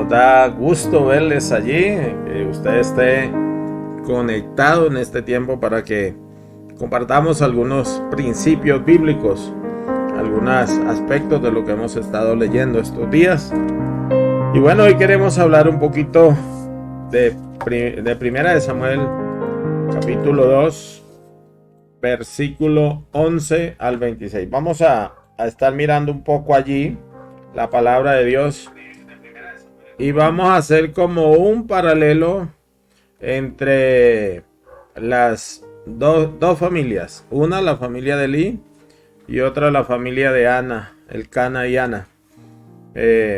Nos da gusto verles allí, que usted esté conectado en este tiempo para que compartamos algunos principios bíblicos, algunos aspectos de lo que hemos estado leyendo estos días. Y bueno, hoy queremos hablar un poquito de Primera de Samuel, capítulo 2, versículo 11 al 26. Vamos a estar mirando un poco allí la palabra de Dios y vamos a hacer como un paralelo entre las dos familias, una la familia de Elí y otra la familia de Ana, Elcana y Ana.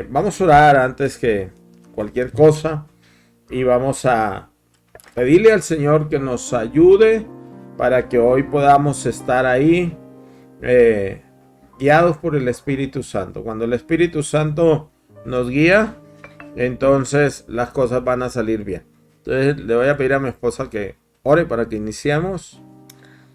Vamos a orar antes que cualquier cosa y vamos a pedirle al Señor que nos ayude para que hoy podamos estar ahí guiados por el Espíritu Santo. Cuando el Espíritu Santo nos guía, entonces las cosas van a salir bien. Entonces le voy a pedir a mi esposa que ore para que iniciemos.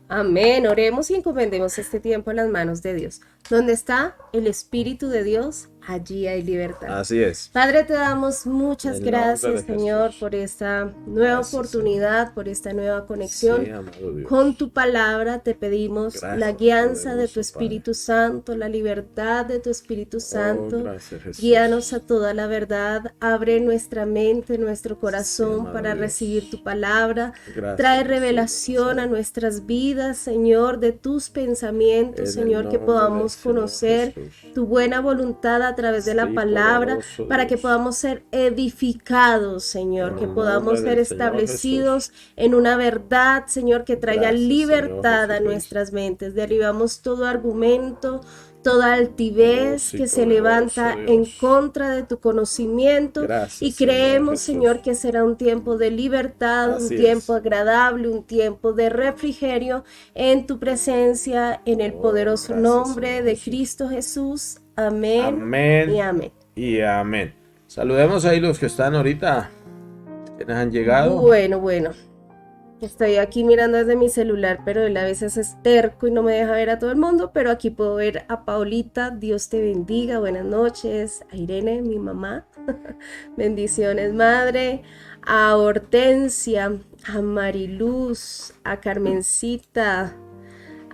Amén. Oremos y encomendemos este tiempo en las manos de Dios. Donde está el Espíritu de Dios, allí hay libertad. Así es. Padre, te damos muchas gracias, Señor, Jesús, por esta nueva oportunidad, Señor, por esta nueva conexión. Sí, amado Dios. Con tu palabra te pedimos la guianza de tu Espíritu Santo, la libertad de tu Espíritu Santo. Gracias, Guíanos a toda la verdad. Abre nuestra mente, nuestro corazón, sí, para Dios, recibir tu palabra. Gracias, Trae revelación a nuestras vidas, Señor, de tus pensamientos, Señor, que podamos conocer tu buena voluntad a través de la palabra, para que podamos ser edificados, Señor, que podamos ser establecidos en una verdad, Señor, que traiga libertad a nuestras mentes. Derribamos todo argumento, toda altivez que se levanta en contra de tu conocimiento. Gracias, y creemos, Señor, que será un tiempo de libertad, un tiempo agradable, un tiempo de refrigerio en tu presencia, en el poderoso nombre de Cristo Jesús. Amén, amén y amén. Y amén. Saludemos ahí los que están ahorita, que nos han llegado. Bueno. Estoy aquí mirando desde mi celular, pero él a veces es terco y no me deja ver a todo el mundo, pero aquí puedo ver a Paulita. Dios te bendiga, buenas noches. A Irene, mi mamá. Bendiciones, madre. A Hortensia, a Mariluz, a Carmencita,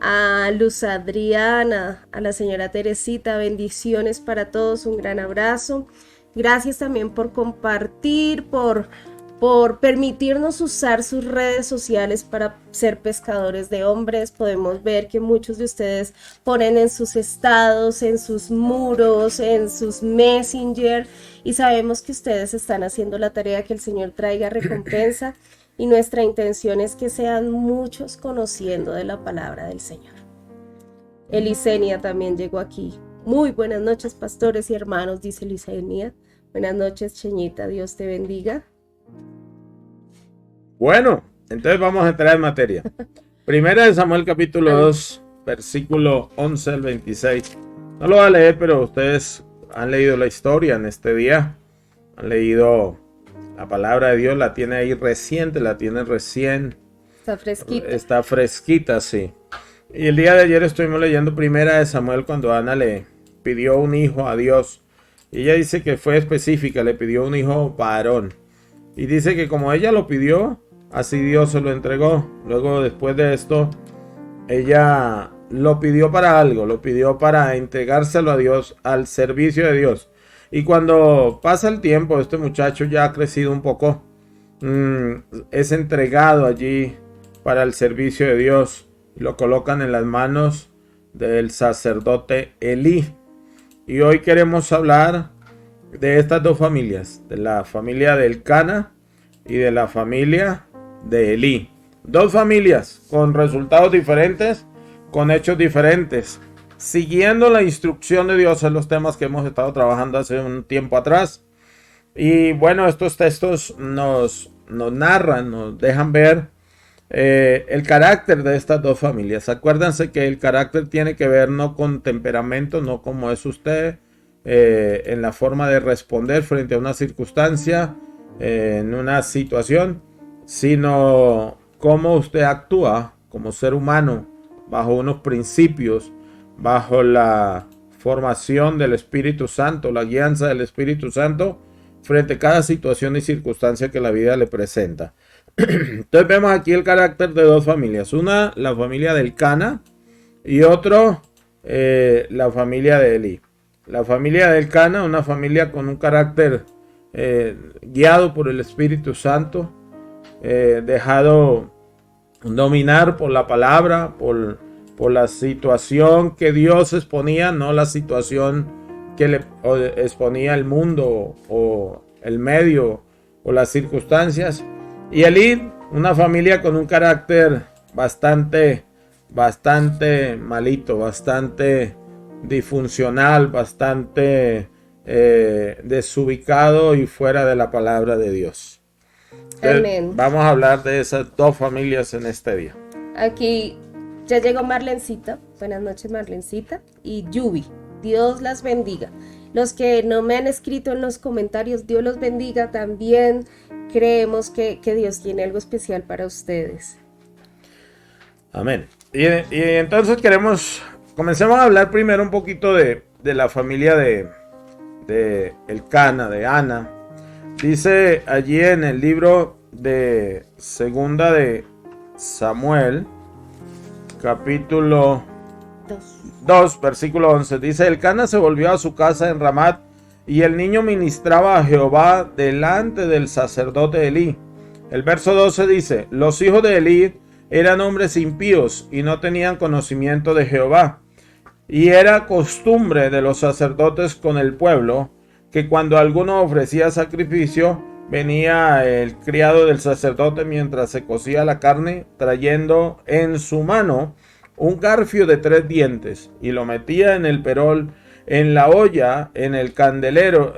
a Luz Adriana, a la señora Teresita. Bendiciones para todos, un gran abrazo. Gracias también por compartir, por permitirnos usar sus redes sociales para ser pescadores de hombres. Podemos ver que muchos de ustedes ponen en sus estados, en sus muros, en sus messenger, y sabemos que ustedes están haciendo la tarea, que el Señor traiga recompensa, y nuestra intención es que sean muchos conociendo de la palabra del Señor. Elisenia también llegó aquí. Muy buenas noches, pastores y hermanos, dice Elisenia. Buenas noches, Cheñita, Dios te bendiga. Bueno, entonces vamos a entrar en materia. Primera de Samuel capítulo 2, versículo 11 al 26. No lo voy a leer, pero ustedes han leído la historia en este día. Han leído la palabra de Dios, la tiene ahí reciente, la tiene recién. Está fresquita. Está fresquita, sí. Y el día de ayer estuvimos leyendo Primera de Samuel cuando Ana le pidió un hijo a Dios. Y ella dice que fue específica, le pidió un hijo varón. Y dice que como ella lo pidió, así Dios se lo entregó. Luego, después de esto, ella lo pidió para algo, lo pidió para entregárselo a Dios, al servicio de Dios. Y cuando pasa el tiempo, este muchacho ya ha crecido un poco, es entregado allí para el servicio de Dios. Y lo colocan en las manos del sacerdote Elí. Y hoy queremos hablar de estas dos familias, de la familia de Elcana y de la familia de Elí. Dos familias con resultados diferentes, con hechos diferentes, siguiendo la instrucción de Dios en los temas que hemos estado trabajando hace un tiempo atrás. Y bueno, estos textos nos narran, nos dejan ver el carácter de estas dos familias. Acuérdense que el carácter tiene que ver no con temperamento, no como es usted en la forma de responder frente a una circunstancia, en una situación, sino cómo usted actúa como ser humano bajo unos principios, bajo la formación del Espíritu Santo, la guianza del Espíritu Santo, frente a cada situación y circunstancia que la vida le presenta. Entonces vemos aquí el carácter de dos familias. Una, la familia del Cana, y otro, la familia de Elí. La familia del Cana, una familia con un carácter guiado por el Espíritu Santo, dejado dominar por la palabra, por la situación que Dios exponía, no la situación que le exponía el mundo o el medio o las circunstancias. Y Elí, una familia con un carácter bastante malito, bastante disfuncional, bastante desubicado y fuera de la palabra de Dios. Entonces, Amén. vamos a hablar de esas dos familias en este día. Aquí ya llegó Marlencita. Buenas noches, Marlencita. Y Yubi. Dios las bendiga. Los que no me han escrito en los comentarios, Dios los bendiga también. Creemos que Dios tiene algo especial para ustedes. Amén. Y entonces comencemos a hablar primero un poquito de la familia de Elcana, de Ana. Dice allí en el libro de Segunda de Samuel, capítulo 2, versículo 11. Dice: Elcana se volvió a su casa en Ramat, y el niño ministraba a Jehová delante del sacerdote Elí. El verso 12 dice: los hijos de Elí eran hombres impíos y no tenían conocimiento de Jehová. Y era costumbre de los sacerdotes con el pueblo que cuando alguno ofrecía sacrificio, venía el criado del sacerdote mientras se cocía la carne, trayendo en su mano un garfio de 3 dientes, y lo metía en el perol, en la olla, en el caldero,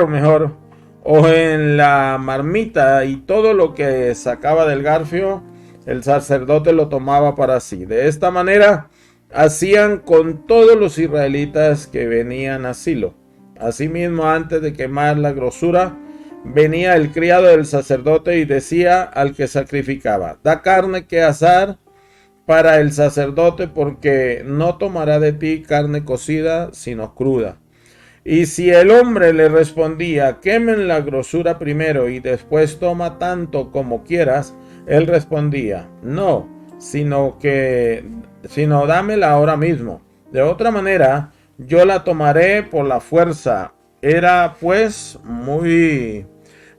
mejor, o en la marmita, y todo lo que sacaba del garfio, el sacerdote lo tomaba para sí. De esta manera hacían con todos los israelitas que venían a Silo. Asimismo, antes de quemar la grosura, venía el criado del sacerdote y decía al que sacrificaba: da carne que asar para el sacerdote, porque no tomará de ti carne cocida, sino cruda. Y si el hombre le respondía: quemen la grosura primero y después toma tanto como quieras, él respondía: no, sino dámela ahora mismo. De otra manera, yo la tomaré por la fuerza. Era pues muy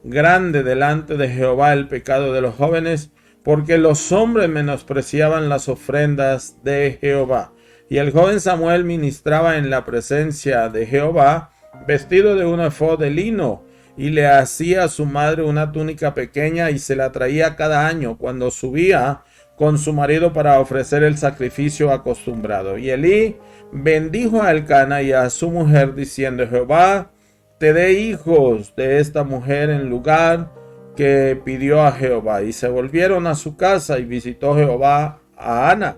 grande delante de Jehová el pecado de los jóvenes, porque los hombres menospreciaban las ofrendas de Jehová. Y el joven Samuel ministraba en la presencia de Jehová, vestido de un efod de lino, y le hacía a su madre una túnica pequeña, y se la traía cada año cuando subía con su marido para ofrecer el sacrificio acostumbrado. Y Elí bendijo a Elcana y a su mujer, diciendo: Jehová te dé hijos de esta mujer en lugar que pidió a Jehová. Y se volvieron a su casa, y visitó Jehová a Ana.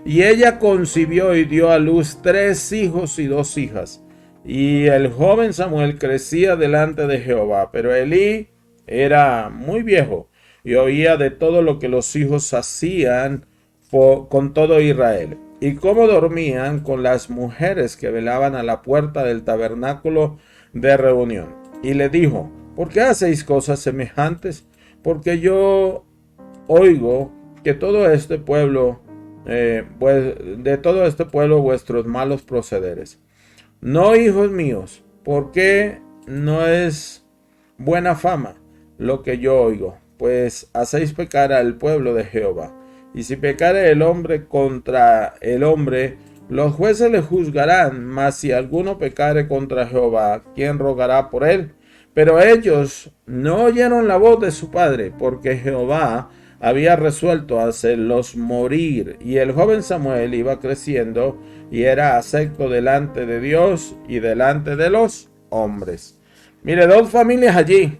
Y ella concibió y dio a luz 3 hijos y 2 hijas. Y el joven Samuel crecía delante de Jehová, pero Elí era muy viejo y oía de todo lo que los hijos hacían con todo Israel, y cómo dormían con las mujeres que velaban a la puerta del tabernáculo de reunión. Y le dijo: ¿por qué hacéis cosas semejantes? Porque yo oigo que todo este pueblo, de todo este pueblo, vuestros malos procederes. No, hijos míos, porque no es buena fama lo que yo oigo, pues hacéis pecar al pueblo de Jehová. Y si pecare el hombre contra el hombre, los jueces le juzgarán, mas si alguno pecare contra Jehová, ¿quién rogará por él? Pero ellos no oyeron la voz de su padre, porque Jehová había resuelto hacerlos morir. Y el joven Samuel iba creciendo y era acepto delante de Dios y delante de los hombres. Mire, 2 familias allí.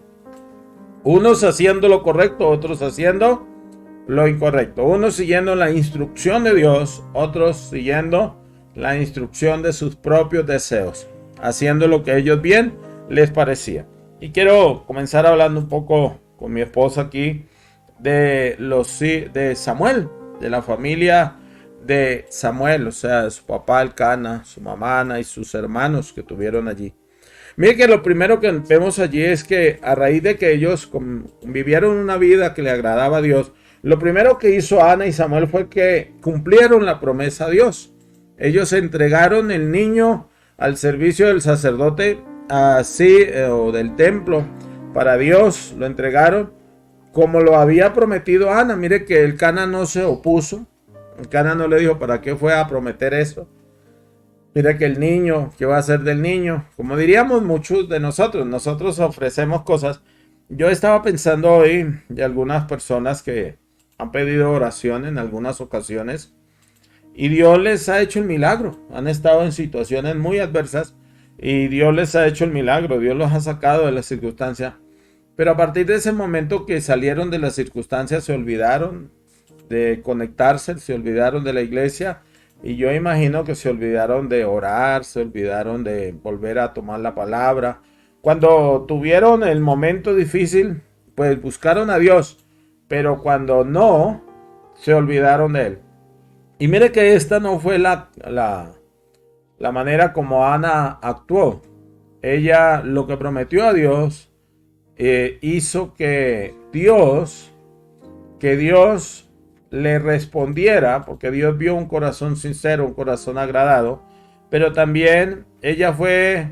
Unos haciendo lo correcto, otros haciendo lo incorrecto. Unos siguiendo la instrucción de Dios, otros siguiendo la instrucción de sus propios deseos, haciendo lo que ellos bien les parecía. Y quiero comenzar hablando un poco con mi esposa aquí de Samuel, de la familia de Samuel, o sea, de su papá Elcana, su mamá Ana y sus hermanos que tuvieron allí. Mire que lo primero que vemos allí es que a raíz de que ellos vivieron una vida que le agradaba a Dios, lo primero que hizo Ana y Samuel fue que cumplieron la promesa a Dios. Ellos entregaron el niño al servicio del sacerdote así o del templo para Dios, lo entregaron como lo había prometido Ana. Mire que el Cana no se opuso, el Cana no le dijo para qué fue a prometer eso. Mira que el niño, ¿qué va a hacer del niño? Como diríamos muchos de nosotros ofrecemos cosas. Yo estaba pensando hoy de algunas personas que han pedido oración en algunas ocasiones y Dios les ha hecho el milagro. Han estado en situaciones muy adversas y Dios les ha hecho el milagro. Dios los ha sacado de las circunstancias. Pero a partir de ese momento que salieron de las circunstancias se olvidaron de conectarse, se olvidaron de la iglesia. Y yo imagino que se olvidaron de orar, se olvidaron de volver a tomar la palabra. Cuando tuvieron el momento difícil, pues buscaron a Dios. Pero cuando no, se olvidaron de Él. Y mire que esta no fue la manera como Ana actuó. Ella lo que prometió a Dios, hizo que Dios le respondiera, porque Dios vio un corazón sincero, un corazón agradado, pero también ella fue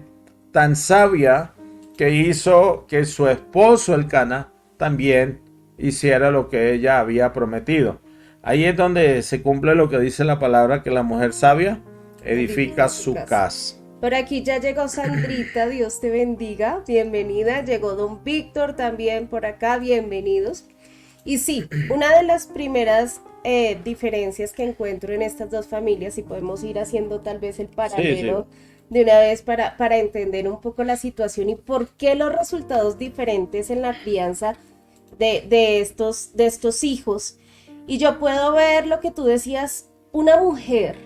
tan sabia que hizo que su esposo Elcana también hiciera lo que ella había prometido. Ahí es donde se cumple lo que dice la palabra, que la mujer sabia edifica su casa. Por aquí ya llegó Sandrita, Dios te bendiga, bienvenida. Llegó don Víctor también por acá, bienvenidos. Y sí, una de las primeras diferencias que encuentro en estas dos familias, y podemos ir haciendo tal vez el paralelo de una vez para entender un poco la situación y por qué los resultados diferentes en la crianza de estos hijos. Y yo puedo ver lo que tú decías, una mujer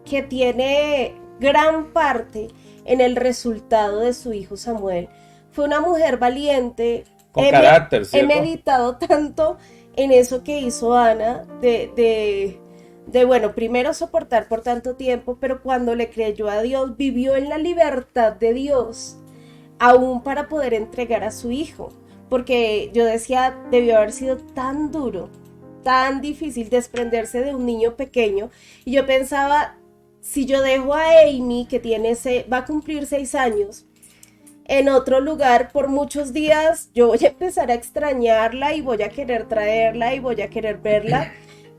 que tiene gran parte en el resultado de su hijo Samuel. Fue una mujer valiente, con carácter, ¿cierto? He meditado tanto en eso que hizo Ana, de bueno, primero soportar por tanto tiempo, pero cuando le creyó a Dios, vivió en la libertad de Dios, aún para poder entregar a su hijo. Porque yo decía, debió haber sido tan duro, tan difícil desprenderse de un niño pequeño. Y yo pensaba, si yo dejo a Amy, que va a cumplir 6 años, en otro lugar por muchos días, yo voy a empezar a extrañarla y voy a querer traerla y voy a querer verla.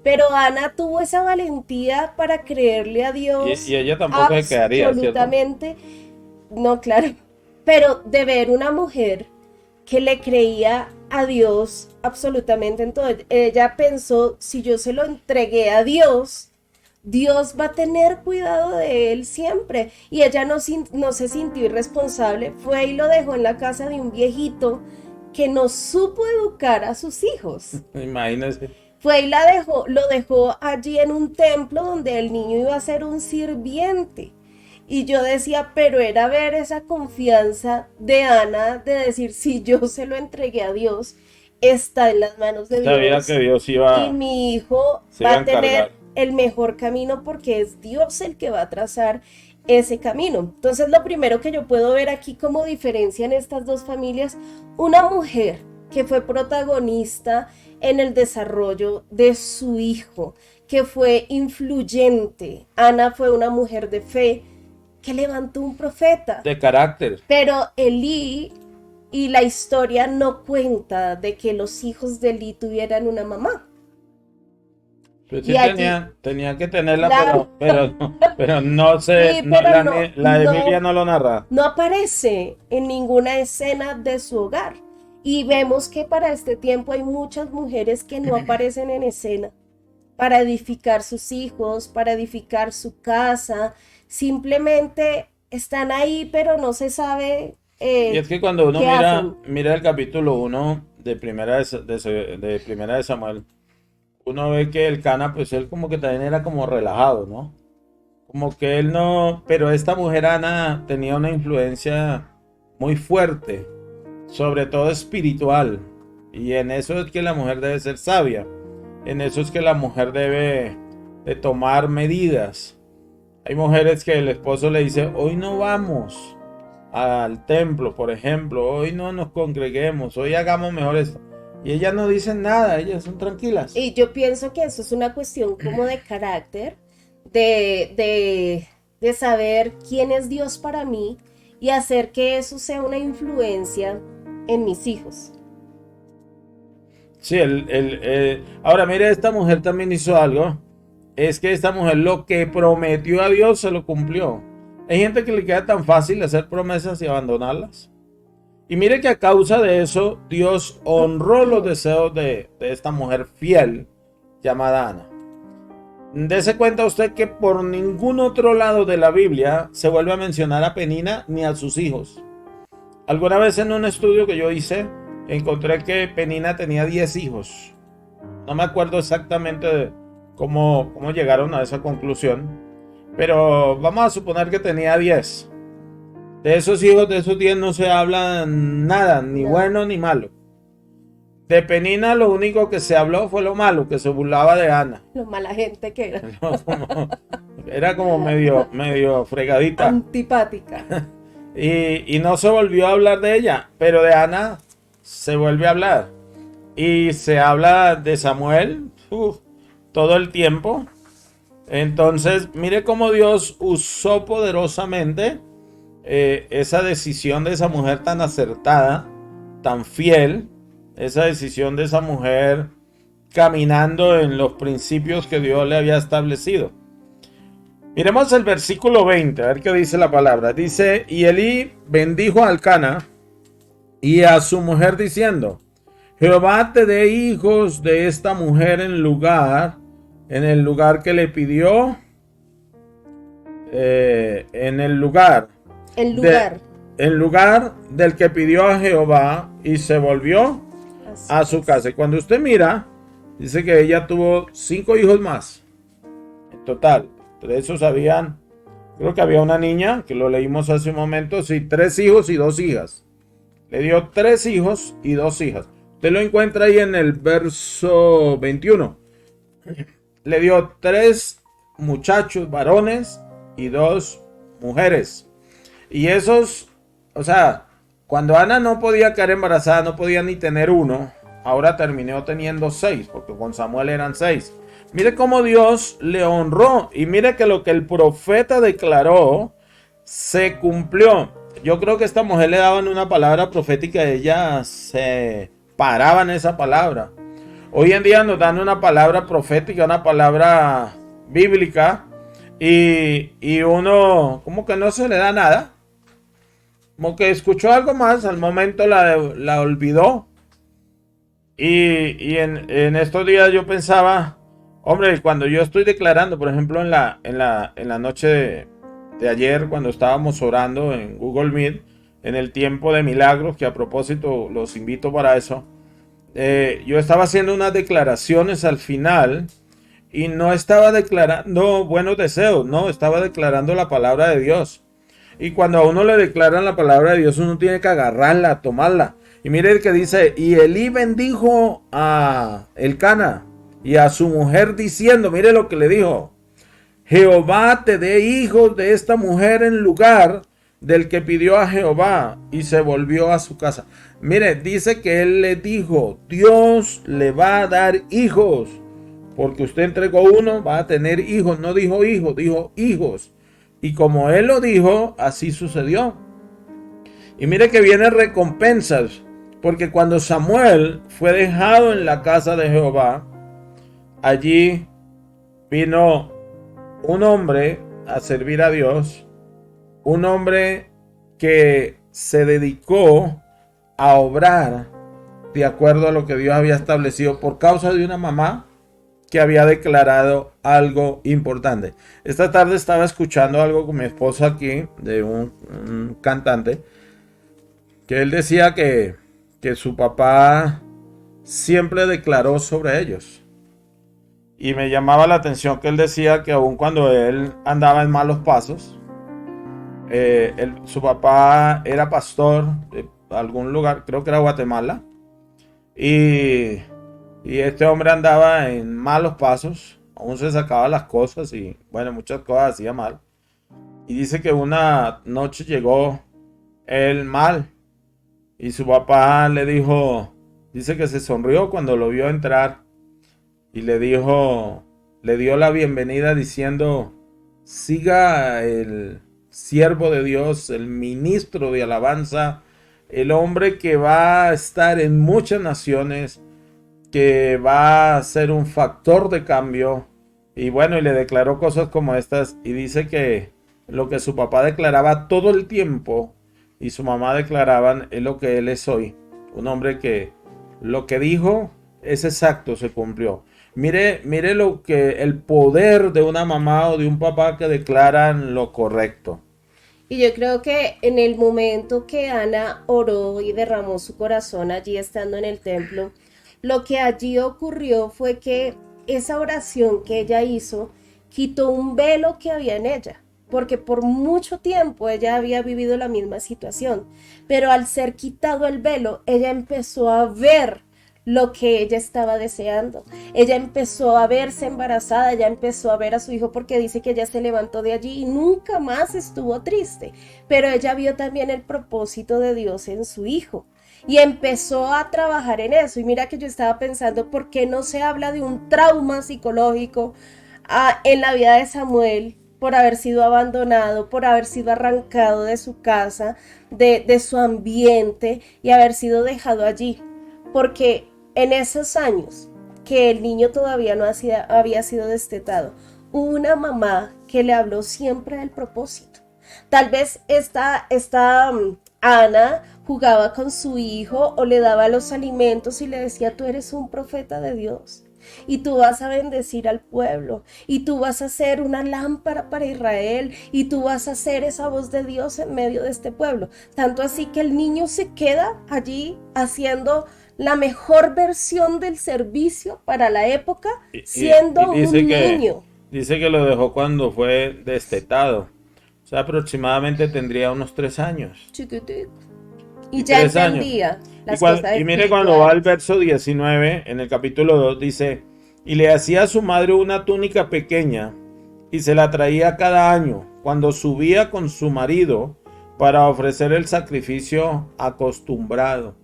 Pero Ana tuvo esa valentía para creerle a Dios. Y ella tampoco se quedaría, absolutamente, ¿cierto? No, claro. Pero de ver una mujer que le creía a Dios absolutamente en todo. Ella pensó, si yo se lo entregué a Dios, Dios va a tener cuidado de él siempre. Y ella no se sintió irresponsable, fue y lo dejó en la casa de un viejito que no supo educar a sus hijos. Imagínese. Fue y lo dejó allí en un templo donde el niño iba a ser un sirviente. Y yo decía, pero era ver esa confianza de Ana, de decir, si yo se lo entregué a Dios, está en las manos de Dios. Sabía que Dios iba, y mi hijo va a tener el mejor camino porque es Dios el que va a trazar ese camino. Entonces, lo primero que yo puedo ver aquí como diferencia en estas dos familias, una mujer que fue protagonista en el desarrollo de su hijo, que fue influyente. Ana fue una mujer de fe, que levantó un profeta. De carácter. Pero Elí y la historia no cuenta de que los hijos de Elí tuvieran una mamá. Pues sí, tenía que tenerla, pero no sé, sí, la de Biblia no lo narra. No aparece en ninguna escena de su hogar. Y vemos que para este tiempo hay muchas mujeres que no aparecen en escena para edificar sus hijos, para edificar su casa. Simplemente están ahí, pero no se sabe. Y es que cuando uno mira el capítulo 1 de Primera de Samuel, uno ve que el Cana, pues él como que también era como relajado, ¿no? Como que él no. Pero esta mujer Ana tenía una influencia muy fuerte, sobre todo espiritual. Y en eso es que la mujer debe ser sabia. En eso es que la mujer debe de tomar medidas. Hay mujeres que el esposo le dice, hoy no vamos, al templo, por ejemplo, hoy no nos congreguemos, hoy hagamos mejor esto. Y ellas no dicen nada, ellas son tranquilas. Y yo pienso que eso es una cuestión como de carácter, de saber quién es Dios para mí y hacer que eso sea una influencia en mis hijos. Sí, ahora mire, esta mujer también hizo algo. Es que esta mujer lo que prometió a Dios se lo cumplió. Hay gente que le queda tan fácil hacer promesas y abandonarlas. Y mire que a causa de eso, Dios honró los deseos de esta mujer fiel llamada Ana. Dese cuenta usted que por ningún otro lado de la Biblia se vuelve a mencionar a Penina ni a sus hijos. Alguna vez en un estudio que yo hice, encontré que Penina tenía 10 hijos. No me acuerdo exactamente de cómo llegaron a esa conclusión, pero vamos a suponer que tenía 10. De esos hijos, de esos 10 no se habla nada, ni bueno ni malo. De Penina lo único que se habló fue lo malo, que se burlaba de Ana. Lo mala gente que era. Era como medio fregadita. Antipática. Y no se volvió a hablar de ella, pero de Ana se vuelve a hablar. Y se habla de Samuel todo el tiempo. Entonces, mire cómo Dios usó poderosamente esa decisión de esa mujer tan acertada, tan fiel, esa decisión de esa mujer caminando en los principios que Dios le había establecido. Miremos el versículo 20, a ver qué dice la palabra. Dice, y Elí bendijo a Elcana y a su mujer diciendo, Jehová te dé hijos de esta mujer en el lugar que le pidió, en el lugar del que pidió a Jehová, y se volvió a su casa. Y cuando usted mira, dice que ella tuvo 5 hijos más en total. Entre esos creo que había una niña, que lo leímos hace un momento, sí, 3 hijos y 2 hijas. Le dio 3 hijos y 2 hijas. Usted lo encuentra ahí en el verso 21. Le dio 3 muchachos varones y 2 mujeres. Y esos, o sea, cuando Ana no podía quedar embarazada, no podía ni tener uno, ahora terminó teniendo 6, porque con Samuel eran 6. Mire cómo Dios le honró, y mire que lo que el profeta declaró se cumplió. Yo creo que a esta mujer le daban una palabra profética y ella se paraba en esa palabra. Hoy en día nos dan una palabra profética, una palabra bíblica, y uno como que no se le da nada. Como que escuchó algo más, al momento la olvidó. Y en estos días yo pensaba, hombre, cuando yo estoy declarando, por ejemplo, en la noche de ayer, cuando estábamos orando en Google Meet, en el tiempo de milagros, que a propósito los invito para eso, yo estaba haciendo unas declaraciones al final y no estaba declarando buenos deseos, no, estaba declarando la palabra de Dios. Y cuando a uno le declaran la palabra de Dios, uno tiene que agarrarla, tomarla. Y mire el que dice, y Elí bendijo a Elcana y a su mujer diciendo, mire lo que le dijo, Jehová te dé hijos de esta mujer en lugar del que pidió a Jehová, y se volvió a su casa. Mire, dice que él le dijo, Dios le va a dar hijos, porque usted entregó uno, va a tener hijos. No dijo hijos, dijo hijos. Y como él lo dijo, así sucedió. Y mire que vienen recompensas, porque cuando Samuel fue dejado en la casa de Jehová, allí vino un hombre a servir a Dios, un hombre que se dedicó a obrar de acuerdo a lo que Dios había establecido por causa de una mamá que había declarado algo importante. Esta tarde estaba escuchando algo con mi esposa aquí de un cantante, que él decía que su papá siempre declaró sobre ellos. Y me llamaba la atención que él decía que aun cuando él andaba en malos pasos, su papá era pastor de algún lugar, creo que era Guatemala, y este hombre andaba en malos pasos, aún se sacaba las cosas y bueno, muchas cosas hacía mal. Y dice que una noche llegó el mal. Y su papá le dijo, dice que se sonrió cuando lo vio entrar y le dijo, le dio la bienvenida diciendo, siga el siervo de Dios, el ministro de alabanza, el hombre que va a estar en muchas naciones, que va a ser un factor de cambio. Y bueno, y le declaró cosas como estas y dice que lo que su papá declaraba todo el tiempo y su mamá declaraban es lo que él es hoy. Un hombre que lo que dijo es exacto, se cumplió. Mire lo que el poder de una mamá o de un papá que declaran lo correcto. Y yo creo que en el momento que Ana oró y derramó su corazón allí estando en el templo, lo que allí ocurrió fue que esa oración que ella hizo quitó un velo que había en ella, porque por mucho tiempo ella había vivido la misma situación, pero al ser quitado el velo, ella empezó a ver lo que ella estaba deseando. Ella empezó a verse embarazada, ella empezó a ver a su hijo porque dice que ella se levantó de allí y nunca más estuvo triste, pero ella vio también el propósito de Dios en su hijo. Y empezó a trabajar en eso. Y mira que yo estaba pensando, ¿por qué no se habla de un trauma psicológico en la vida de Samuel por haber sido abandonado, por haber sido arrancado de su casa, de su ambiente y haber sido dejado allí? Porque en esos años que el niño todavía no había sido destetado, hubo una mamá que le habló siempre del propósito. Tal vez esta Ana jugaba con su hijo o le daba los alimentos y le decía, tú eres un profeta de Dios y tú vas a bendecir al pueblo y tú vas a ser una lámpara para Israel y tú vas a ser esa voz de Dios en medio de este pueblo. Tanto así que el niño se queda allí haciendo la mejor versión del servicio para la época, siendo un niño. Dice que lo dejó cuando fue destetado. O sea, aproximadamente tendría unos 3 años. Chiquitico. Y ya entendía las cosas. Y mire cuando va al verso 19, en el capítulo 2, dice, y le hacía a su madre una túnica pequeña y se la traía cada año cuando subía con su marido para ofrecer el sacrificio acostumbrado.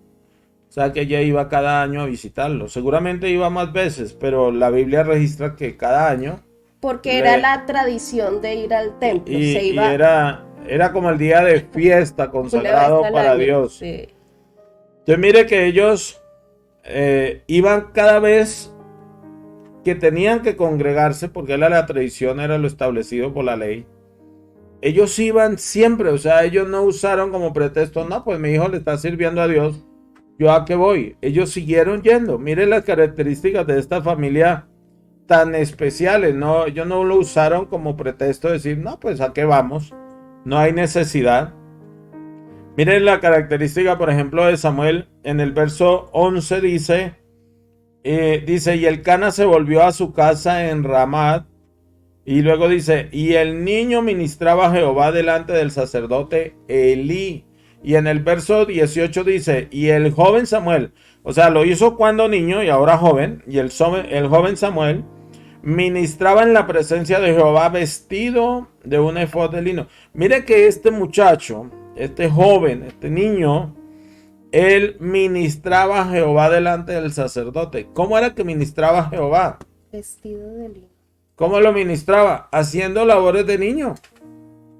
O sea que ella iba cada año a visitarlo. Seguramente iba más veces, pero la Biblia registra que cada año. Porque era la tradición de ir al templo. Y era como el día de fiesta consagrado para Dios. Sí. Entonces mire que ellos iban cada vez que tenían que congregarse, porque era la tradición, era lo establecido por la ley. Ellos iban siempre, o sea, ellos no usaron como pretexto, no, pues mi hijo le está sirviendo a Dios, ¿yo a qué voy? Ellos siguieron yendo. Mire las características de esta familia tan especiales, ¿no? Ellos no lo usaron como pretexto de decir, no, pues a qué vamos, no hay necesidad. Miren la característica, por ejemplo, de Samuel. En el verso 11 dice, y el Cana se volvió a su casa en Ramat, y luego dice, y el niño ministraba a Jehová delante del sacerdote Elí. Y en el verso 18 dice, y el joven Samuel, o sea, lo hizo cuando niño y ahora joven, y el joven Samuel ministraba en la presencia de Jehová vestido de un efod de lino. Mire que este muchacho, este joven, este niño, él ministraba a Jehová delante del sacerdote. ¿Cómo era que ministraba a Jehová? Vestido de lino. ¿Cómo lo ministraba? Haciendo labores de niño.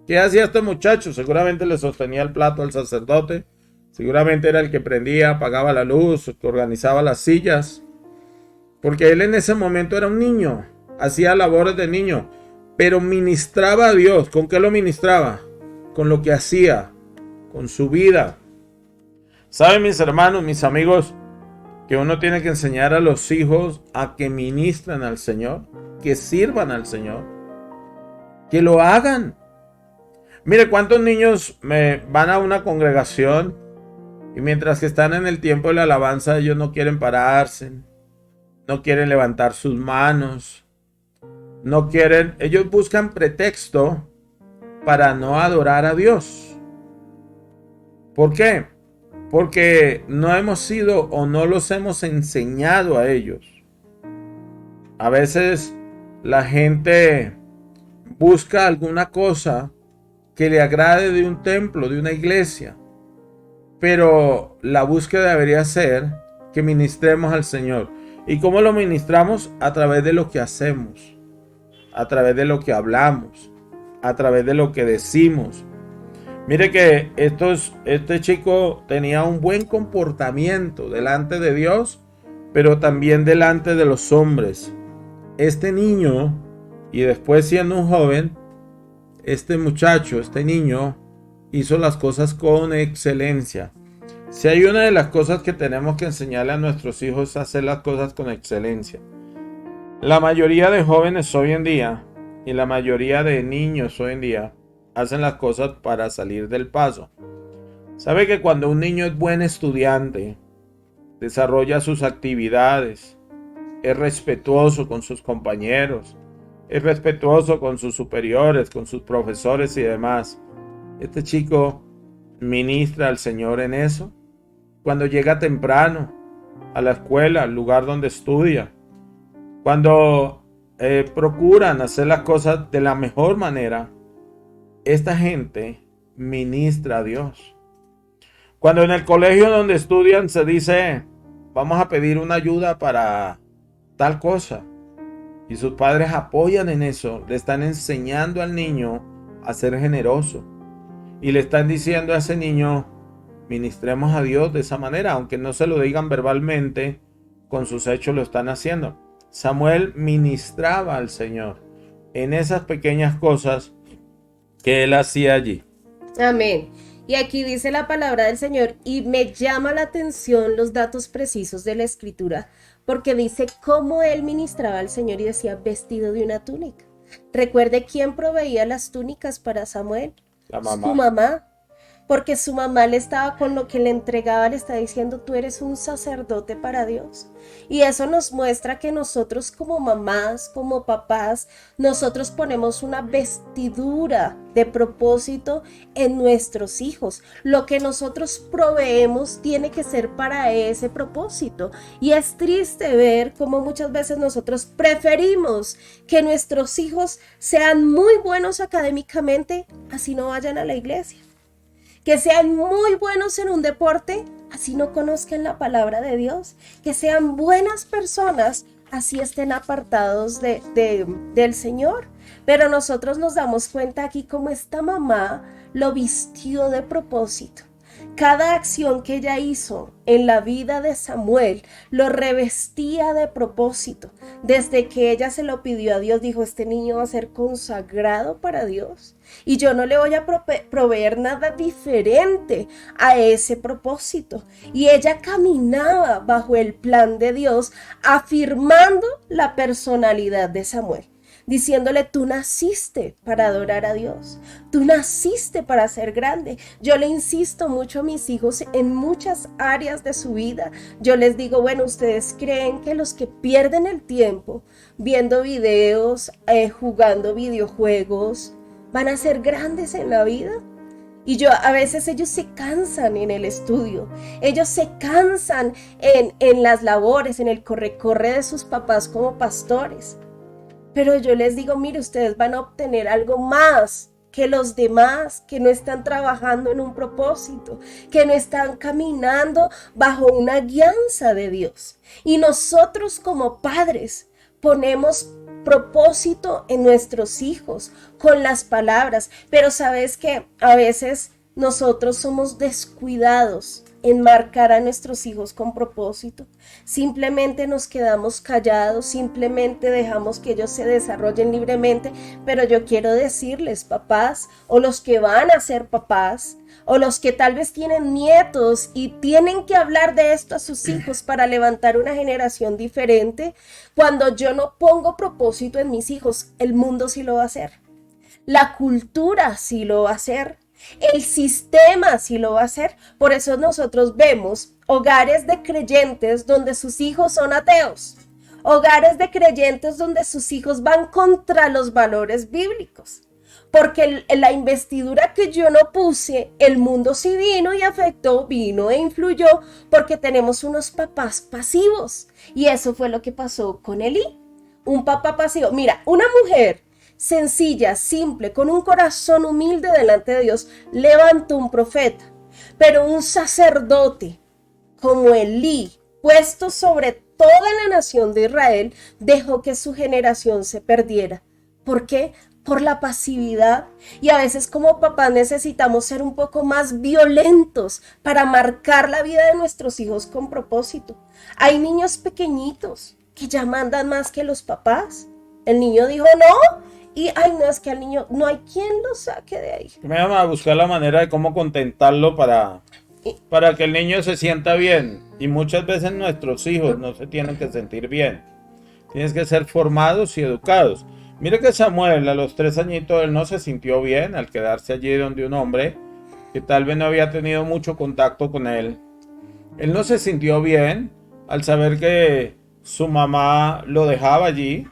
¿Qué hacía este muchacho? Seguramente le sostenía el plato al sacerdote. Seguramente era el que prendía, apagaba la luz, que organizaba las sillas. Porque él en ese momento era un niño. Hacía labores de niño. Pero ministraba a Dios. ¿Con qué lo ministraba? Con lo que hacía. Con su vida. ¿Saben, mis hermanos, mis amigos, que uno tiene que enseñar a los hijos a que ministren al Señor? Que sirvan al Señor. Que lo hagan. Mire, ¿cuántos niños van a una congregación y mientras que están en el tiempo de la alabanza ellos no quieren pararse, no quieren levantar sus manos, no quieren, ellos buscan pretexto para no adorar a Dios? ¿Por qué? Porque no hemos sido o no los hemos enseñado a ellos. A veces la gente busca alguna cosa que le agrade de un templo, de una iglesia, pero la búsqueda debería ser que ministremos al Señor. ¿Y cómo lo ministramos? A través de lo que hacemos, a través de lo que hablamos, a través de lo que decimos. Mire que este chico tenía un buen comportamiento delante de Dios, pero también delante de los hombres. Este niño, y después siendo un joven, este niño, hizo las cosas con excelencia. Si hay una de las cosas que tenemos que enseñarle a nuestros hijos es hacer las cosas con excelencia. La mayoría de jóvenes hoy en día y la mayoría de niños hoy en día hacen las cosas para salir del paso. ¿Sabe que cuando un niño es buen estudiante, desarrolla sus actividades, es respetuoso con sus compañeros, es respetuoso con sus superiores, con sus profesores y demás? Este chico ministra al Señor en eso. Cuando llega temprano a la escuela, al lugar donde estudia, cuando procuran hacer las cosas de la mejor manera, esta gente ministra a Dios. Cuando en el colegio donde estudian se dice, vamos a pedir una ayuda para tal cosa, y sus padres apoyan en eso, le están enseñando al niño a ser generoso, y le están diciendo a ese niño, ministremos a Dios de esa manera, aunque no se lo digan verbalmente, con sus hechos lo están haciendo. Samuel ministraba al Señor en esas pequeñas cosas que él hacía allí. Amén. Y aquí dice la palabra del Señor, y me llama la atención los datos precisos de la Escritura, porque dice cómo él ministraba al Señor y decía vestido de una túnica. Recuerde quién proveía las túnicas para Samuel. La mamá. Su mamá. Porque su mamá le estaba con lo que le entregaba, le está diciendo, tú eres un sacerdote para Dios. Y eso nos muestra que nosotros como mamás, como papás, nosotros ponemos una vestidura de propósito en nuestros hijos. Lo que nosotros proveemos tiene que ser para ese propósito. Y es triste ver cómo muchas veces nosotros preferimos que nuestros hijos sean muy buenos académicamente, así no vayan a la iglesia. Que sean muy buenos en un deporte, así no conozcan la palabra de Dios. Que sean buenas personas, así estén apartados del Señor. Pero nosotros nos damos cuenta aquí como esta mamá lo vistió de propósito. Cada acción que ella hizo en la vida de Samuel lo revestía de propósito. Desde que ella se lo pidió a Dios, dijo, este niño va a ser consagrado para Dios. Y yo no le voy a proveer nada diferente a ese propósito. Y ella caminaba bajo el plan de Dios, afirmando la personalidad de Samuel. Diciéndole, tú naciste para adorar a Dios, tú naciste para ser grande. Yo le insisto mucho a mis hijos en muchas áreas de su vida. Yo les digo, bueno, ¿ustedes creen que los que pierden el tiempo viendo videos, jugando videojuegos, van a ser grandes en la vida? Y a veces ellos se cansan en el estudio, ellos se cansan en las labores, en el corre-corre de sus papás como pastores. Pero yo les digo, mire, ustedes van a obtener algo más que los demás que no están trabajando en un propósito, que no están caminando bajo una guianza de Dios. Y nosotros como padres ponemos propósito en nuestros hijos con las palabras, pero sabes que a veces nosotros somos descuidados en marcar a nuestros hijos con propósito. Simplemente nos quedamos callados, simplemente dejamos que ellos se desarrollen libremente, pero yo quiero decirles, papás, o los que van a ser papás, o los que tal vez tienen nietos y tienen que hablar de esto a sus hijos para levantar una generación diferente, cuando yo no pongo propósito en mis hijos, el mundo sí lo va a hacer. La cultura sí lo va a hacer. El sistema sí lo va a hacer. Por eso nosotros vemos hogares de creyentes donde sus hijos son ateos. Hogares de creyentes donde sus hijos van contra los valores bíblicos. Porque la investidura que yo no puse, el mundo sí vino y afectó, vino e influyó, porque tenemos unos papás pasivos. Y eso fue lo que pasó con Elí. Un papá pasivo. Mira, una mujer sencilla, simple, con un corazón humilde delante de Dios, levantó un profeta. Pero un sacerdote como Elí, puesto sobre toda la nación de Israel, dejó que su generación se perdiera. ¿Por qué? Por la pasividad. Y a veces como papás necesitamos ser un poco más violentos para marcar la vida de nuestros hijos con propósito. Hay niños pequeñitos que ya mandan más que los papás. El niño dijo no, y ay no, es que al niño no hay quien lo saque de ahí. Me llama a buscar la manera de cómo contentarlo para que el niño se sienta bien. Y muchas veces nuestros hijos no se tienen que sentir bien. Tienes que ser formados y educados. Mire que Samuel a los 3 añitos él no se sintió bien al quedarse allí donde un hombre que tal vez no había tenido mucho contacto con él. Él no se sintió bien al saber que su mamá lo dejaba allí.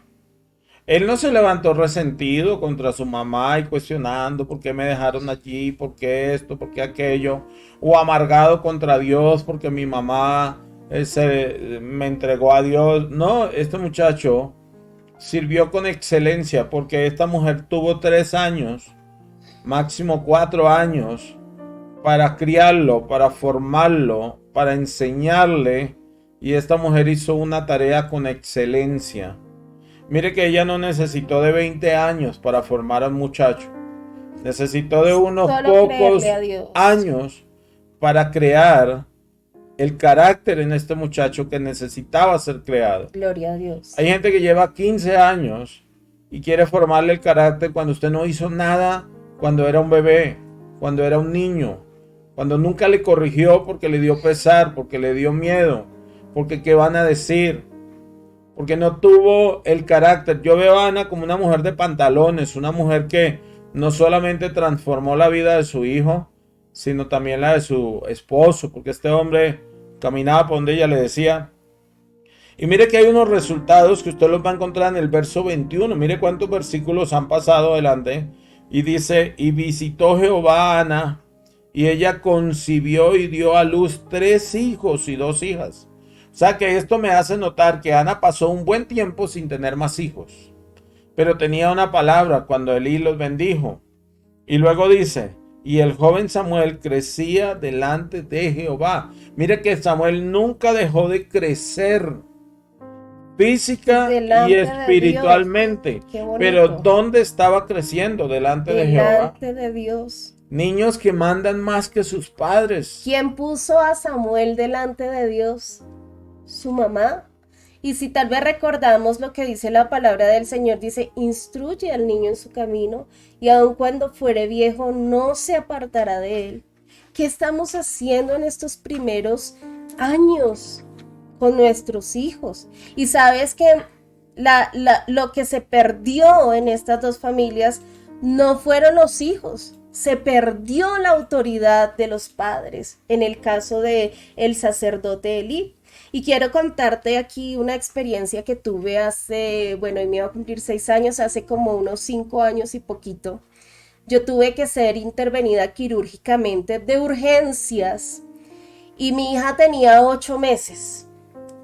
Él no se levantó resentido contra su mamá y cuestionando por qué me dejaron allí, por qué esto, por qué aquello, o amargado contra Dios porque mi mamá me entregó a Dios. No, este muchacho sirvió con excelencia porque esta mujer tuvo 3 años, máximo 4 años, para criarlo, para formarlo, para enseñarle, y esta mujer hizo una tarea con excelencia. Mire que ella no necesitó de 20 años para formar a un muchacho. Necesitó de unos pocos años para crear el carácter en este muchacho que necesitaba ser creado. Gloria a Dios. Hay gente que lleva 15 años y quiere formarle el carácter cuando usted no hizo nada cuando era un bebé, cuando era un niño, cuando nunca le corrigió porque le dio pesar, porque le dio miedo, porque qué van a decir, porque no tuvo el carácter. Yo veo a Ana como una mujer de pantalones, una mujer que no solamente transformó la vida de su hijo, sino también la de su esposo, porque este hombre caminaba por donde ella le decía. Y mire que hay unos resultados que usted los va a encontrar en el verso 21. Mire cuántos versículos han pasado adelante. Y dice, y visitó Jehová a Ana, y ella concibió y dio a luz 3 hijos y 2 hijas. O sea que esto me hace notar que Ana pasó un buen tiempo sin tener más hijos, pero tenía una palabra cuando Elí los bendijo. Y luego dice, y el joven Samuel crecía delante de Jehová. Mire que Samuel nunca dejó de crecer física y espiritualmente. Pero ¿dónde estaba creciendo? Delante de Jehová. Delante de Dios. Niños que mandan más que sus padres. ¿Quién puso a Samuel delante de Dios? Su mamá. Y si tal vez recordamos lo que dice la palabra del Señor, dice, instruye al niño en su camino y aun cuando fuere viejo no se apartará de él. ¿Qué estamos haciendo en estos primeros años con nuestros hijos? Y sabes que lo que se perdió en estas 2 familias no fueron los hijos, se perdió la autoridad de los padres, en el caso de el sacerdote Elí. Y quiero contarte aquí una experiencia que tuve hace, bueno, y me iba a cumplir 6 años, hace como unos 5 años y poquito. Yo tuve que ser intervenida quirúrgicamente de urgencias y mi hija tenía 8 meses.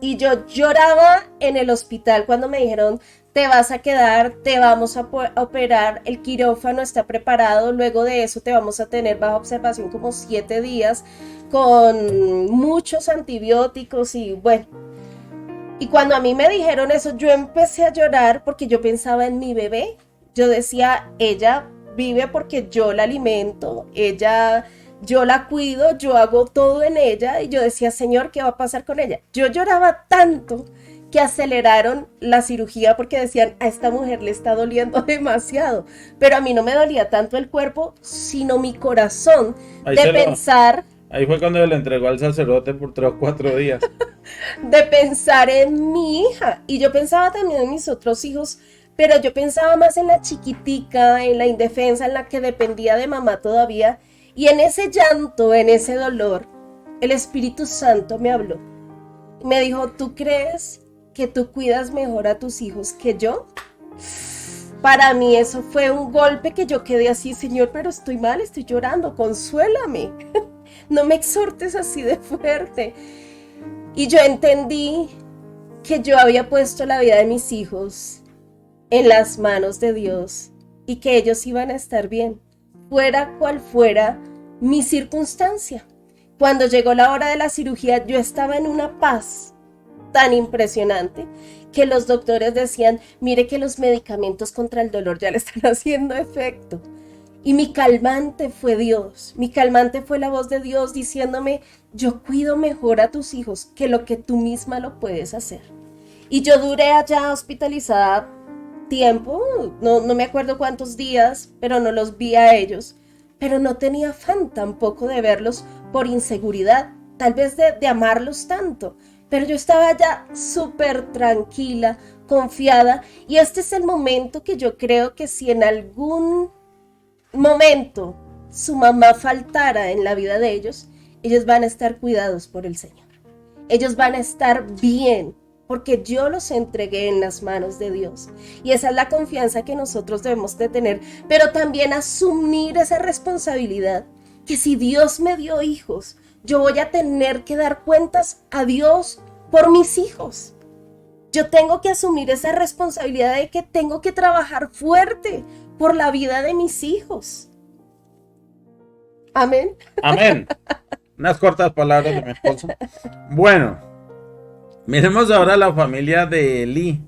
Y yo lloraba en el hospital cuando me dijeron, te vas a quedar, te vamos a operar, el quirófano está preparado, luego de eso te vamos a tener bajo observación como 7 días con muchos antibióticos y bueno. Y cuando a mí me dijeron eso, yo empecé a llorar porque yo pensaba en mi bebé. Yo decía, ella vive porque yo la alimento, yo la cuido, yo hago todo en ella. Y yo decía, Señor, ¿qué va a pasar con ella? Yo lloraba tanto que aceleraron la cirugía porque decían, a esta mujer le está doliendo demasiado. Pero a mí no me dolía tanto el cuerpo, sino mi corazón de pensar... Ahí fue cuando le entregó al sacerdote por 3 o 4 días. De pensar en mi hija. Y yo pensaba también en mis otros hijos, pero yo pensaba más en la chiquitica, en la indefensa, en la que dependía de mamá todavía. Y en ese llanto, en ese dolor, el Espíritu Santo me habló. Me dijo, ¿tú crees que tú cuidas mejor a tus hijos que yo? Para mí eso fue un golpe que yo quedé así, Señor, pero estoy mal, estoy llorando, consuélame. No me exhortes así de fuerte. Y yo entendí que yo había puesto la vida de mis hijos en las manos de Dios y que ellos iban a estar bien, fuera cual fuera mi circunstancia. Cuando llegó la hora de la cirugía, yo estaba en una paz tan impresionante que los doctores decían, mire que los medicamentos contra el dolor ya le están haciendo efecto. Y mi calmante fue Dios, mi calmante fue la voz de Dios diciéndome, yo cuido mejor a tus hijos que lo que tú misma lo puedes hacer. Y yo duré allá hospitalizada tiempo, no me acuerdo cuántos días, pero no los vi a ellos. Pero no tenía afán tampoco de verlos por inseguridad, tal vez de amarlos tanto. Pero yo estaba ya súper tranquila, confiada, y este es el momento que yo creo que si en algún momento su mamá faltara en la vida de ellos van a estar cuidados por el Señor. Ellos van a estar bien, porque yo los entregué en las manos de Dios. Y esa es la confianza que nosotros debemos de tener, pero también asumir esa responsabilidad, que si Dios me dio hijos, yo voy a tener que dar cuentas a Dios por mis hijos. Yo tengo que asumir esa responsabilidad de que tengo que trabajar fuerte por la vida de mis hijos. Amén. Amén. Unas cortas palabras de mi esposo. Bueno, miremos ahora la familia de Elí.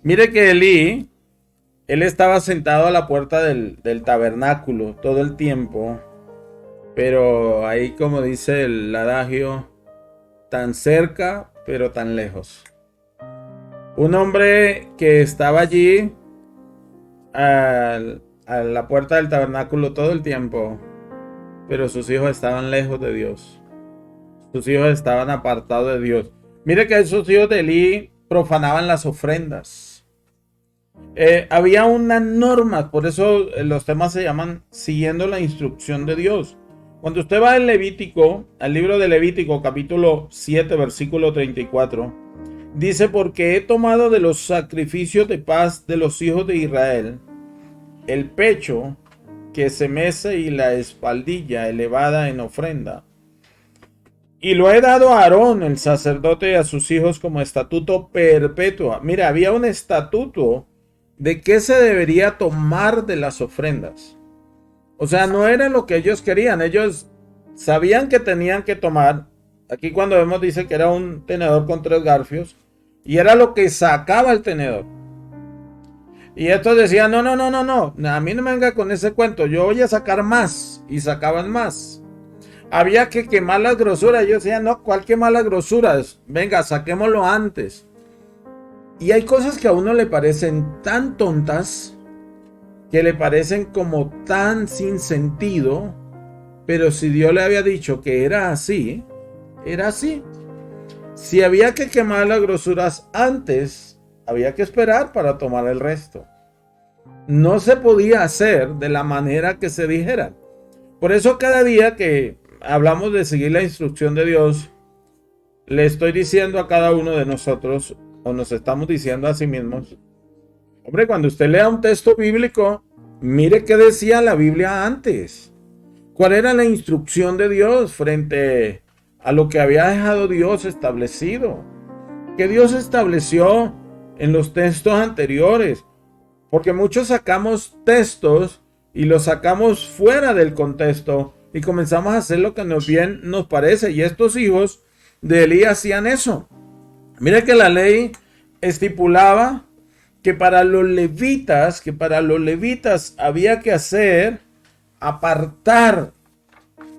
Mire que Elí, él estaba sentado a la puerta del tabernáculo todo el tiempo. Pero ahí, como dice el adagio, tan cerca, pero tan lejos. Un hombre que estaba allí a la puerta del tabernáculo todo el tiempo, pero sus hijos estaban lejos de Dios. Sus hijos estaban apartados de Dios. Mire que esos hijos de Elí profanaban las ofrendas. Había una norma, por eso los temas se llaman siguiendo la instrucción de Dios. Cuando usted va al Levítico, al libro de Levítico, capítulo 7, versículo 34, dice, porque he tomado de los sacrificios de paz de los hijos de Israel el pecho que se mece y la espaldilla elevada en ofrenda. Y lo he dado a Aarón, el sacerdote, y a sus hijos como estatuto perpetuo. Mira, había un estatuto de qué se debería tomar de las ofrendas. O sea, no era lo que ellos querían. Ellos sabían que tenían que tomar. Aquí cuando vemos dice que era un tenedor con 3 garfios. Y era lo que sacaba el tenedor. Y estos decían, no. A mí no me venga con ese cuento. Yo voy a sacar más. Y sacaban más. Había que quemar las grosuras. Ellos decían, no, ¿cuál quemar las grosuras? Venga, saquémoslo antes. Y hay cosas que a uno le parecen tan tontas, que le parecen como tan sin sentido, pero si Dios le había dicho que era así, era así. Si había que quemar las grosuras antes, había que esperar para tomar el resto. No se podía hacer de la manera que se dijera. Por eso cada día que hablamos de seguir la instrucción de Dios, le estoy diciendo a cada uno de nosotros, o nos estamos diciendo a sí mismos, hombre, cuando usted lea un texto bíblico, mire qué decía la Biblia antes. ¿Cuál era la instrucción de Dios frente a lo que había dejado Dios establecido? ¿Qué Dios estableció en los textos anteriores? Porque muchos sacamos textos y los sacamos fuera del contexto y comenzamos a hacer lo que bien nos parece. Y estos hijos de Elí hacían eso. Mire que la ley estipulaba que para los levitas había que hacer, apartar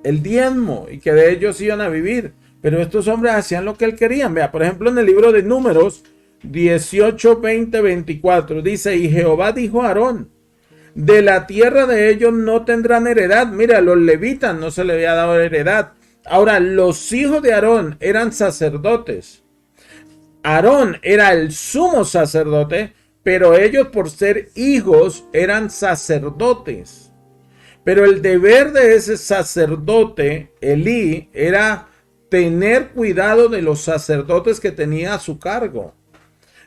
el diezmo y que de ellos iban a vivir. Pero estos hombres hacían lo que él querían. Vea, por ejemplo, en el libro de Números 18, 20, 24 dice, y Jehová dijo a Aarón, de la tierra de ellos no tendrán heredad. Mira, a los levitas no se le había dado heredad. Ahora, los hijos de Aarón eran sacerdotes. Aarón era el sumo sacerdote, pero ellos por ser hijos eran sacerdotes. Pero el deber de ese sacerdote, Elí, era tener cuidado de los sacerdotes que tenía a su cargo,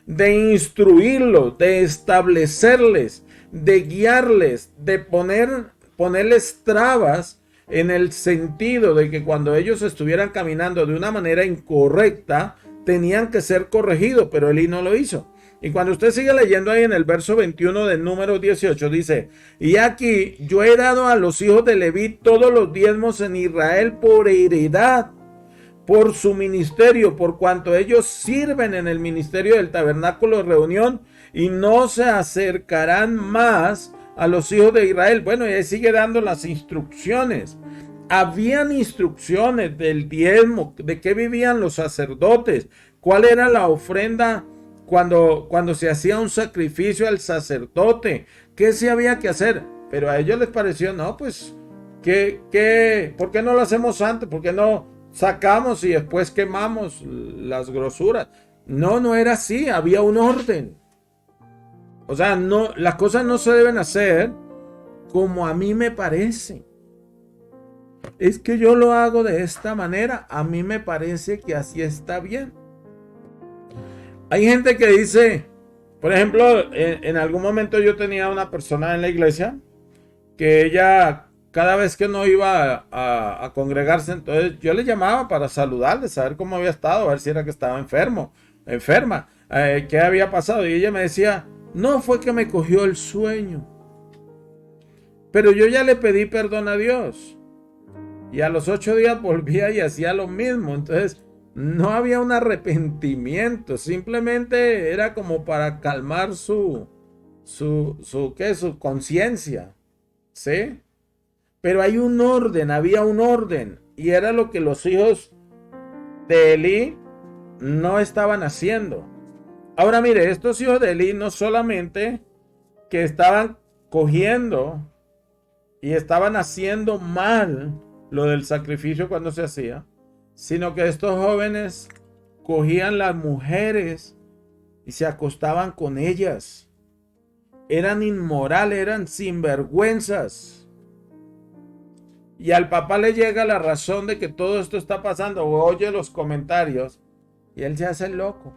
de instruirlos, de establecerles, de guiarles, de ponerles trabas en el sentido de que cuando ellos estuvieran caminando de una manera incorrecta, tenían que ser corregidos, pero Elí no lo hizo. Y cuando usted sigue leyendo ahí en el verso 21 del número 18, dice, y aquí yo he dado a los hijos de Leví todos los diezmos en Israel por heredad, por su ministerio, por cuanto ellos sirven en el ministerio del tabernáculo de reunión y no se acercarán más a los hijos de Israel. Bueno, y ahí sigue dando las instrucciones. Habían instrucciones del diezmo, de qué vivían los sacerdotes, cuál era la ofrenda cuando se hacía un sacrificio al sacerdote, qué se había que hacer. Pero a ellos les pareció, no, pues, ¿por qué no lo hacemos antes? ¿Por qué no sacamos y después quemamos las grosuras? No era así, había un orden. O sea, no, las cosas no se deben hacer como a mí me parece. Es que yo lo hago de esta manera, a mí me parece que así está bien. Hay gente que dice, por ejemplo, en algún momento yo tenía una persona en la iglesia que ella cada vez que no iba a congregarse, entonces yo le llamaba para saludarle, saber cómo había estado, a ver si era que estaba enferma, qué había pasado. Y ella me decía, no, fue que me cogió el sueño. Pero yo ya le pedí perdón a Dios. Y a los 8 días volvía y hacía lo mismo. Entonces no había un arrepentimiento. Simplemente era como para calmar su conciencia. ¿Sí? Pero hay un orden, había un orden. Y era lo que los hijos de Elí no estaban haciendo. Ahora mire, estos hijos de Elí no solamente que estaban cogiendo y estaban haciendo mal lo del sacrificio cuando se hacía, sino que estos jóvenes cogían las mujeres y se acostaban con ellas. Eran inmorales, eran sinvergüenzas. Y al papá le llega la razón de que todo esto está pasando, o oye los comentarios, y él se hace el loco.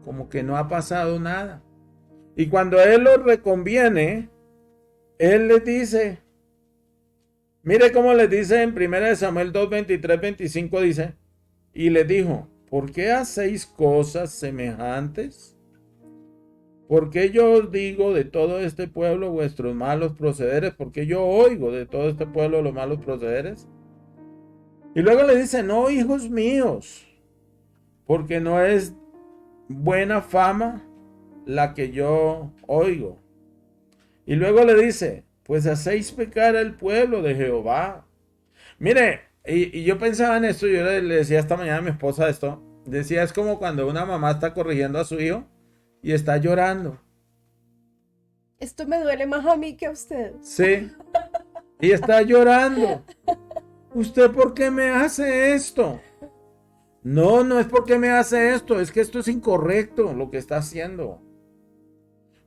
Como que no ha pasado nada. Y cuando a él lo reconviene, él les dice, mire cómo les dice en 1 Samuel 2, 23, 25, dice, y les dijo, ¿por qué hacéis cosas semejantes? ¿Por qué yo os digo de todo este pueblo vuestros malos procederes? ¿Por qué yo oigo de todo este pueblo los malos procederes? Y luego le dice, no, hijos míos, porque no es buena fama la que yo oigo. Y luego le dice, pues hacéis pecar al pueblo de Jehová. Mire, y yo pensaba en esto, yo le decía esta mañana a mi esposa esto, decía, es como cuando una mamá está corrigiendo a su hijo y está llorando. Esto me duele más a mí que a usted. Sí, y está llorando. ¿Usted por qué me hace esto? No es porque me hace esto, es que esto es incorrecto lo que está haciendo.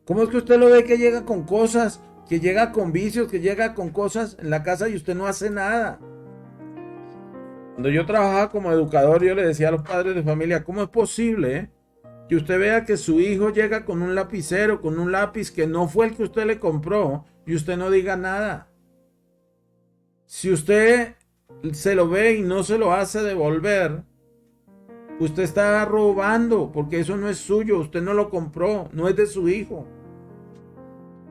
¿Cómo es que usted lo ve que llega con cosas, que llega con vicios, que llega con cosas en la casa y usted no hace nada? Cuando yo trabajaba como educador, yo le decía a los padres de familia, ¿cómo es posible que usted vea que su hijo llega con un lapicero, con un lápiz que no fue el que usted le compró y usted no diga nada? Si usted se lo ve y no se lo hace devolver, usted está robando, porque eso no es suyo, usted no lo compró, no es de su hijo.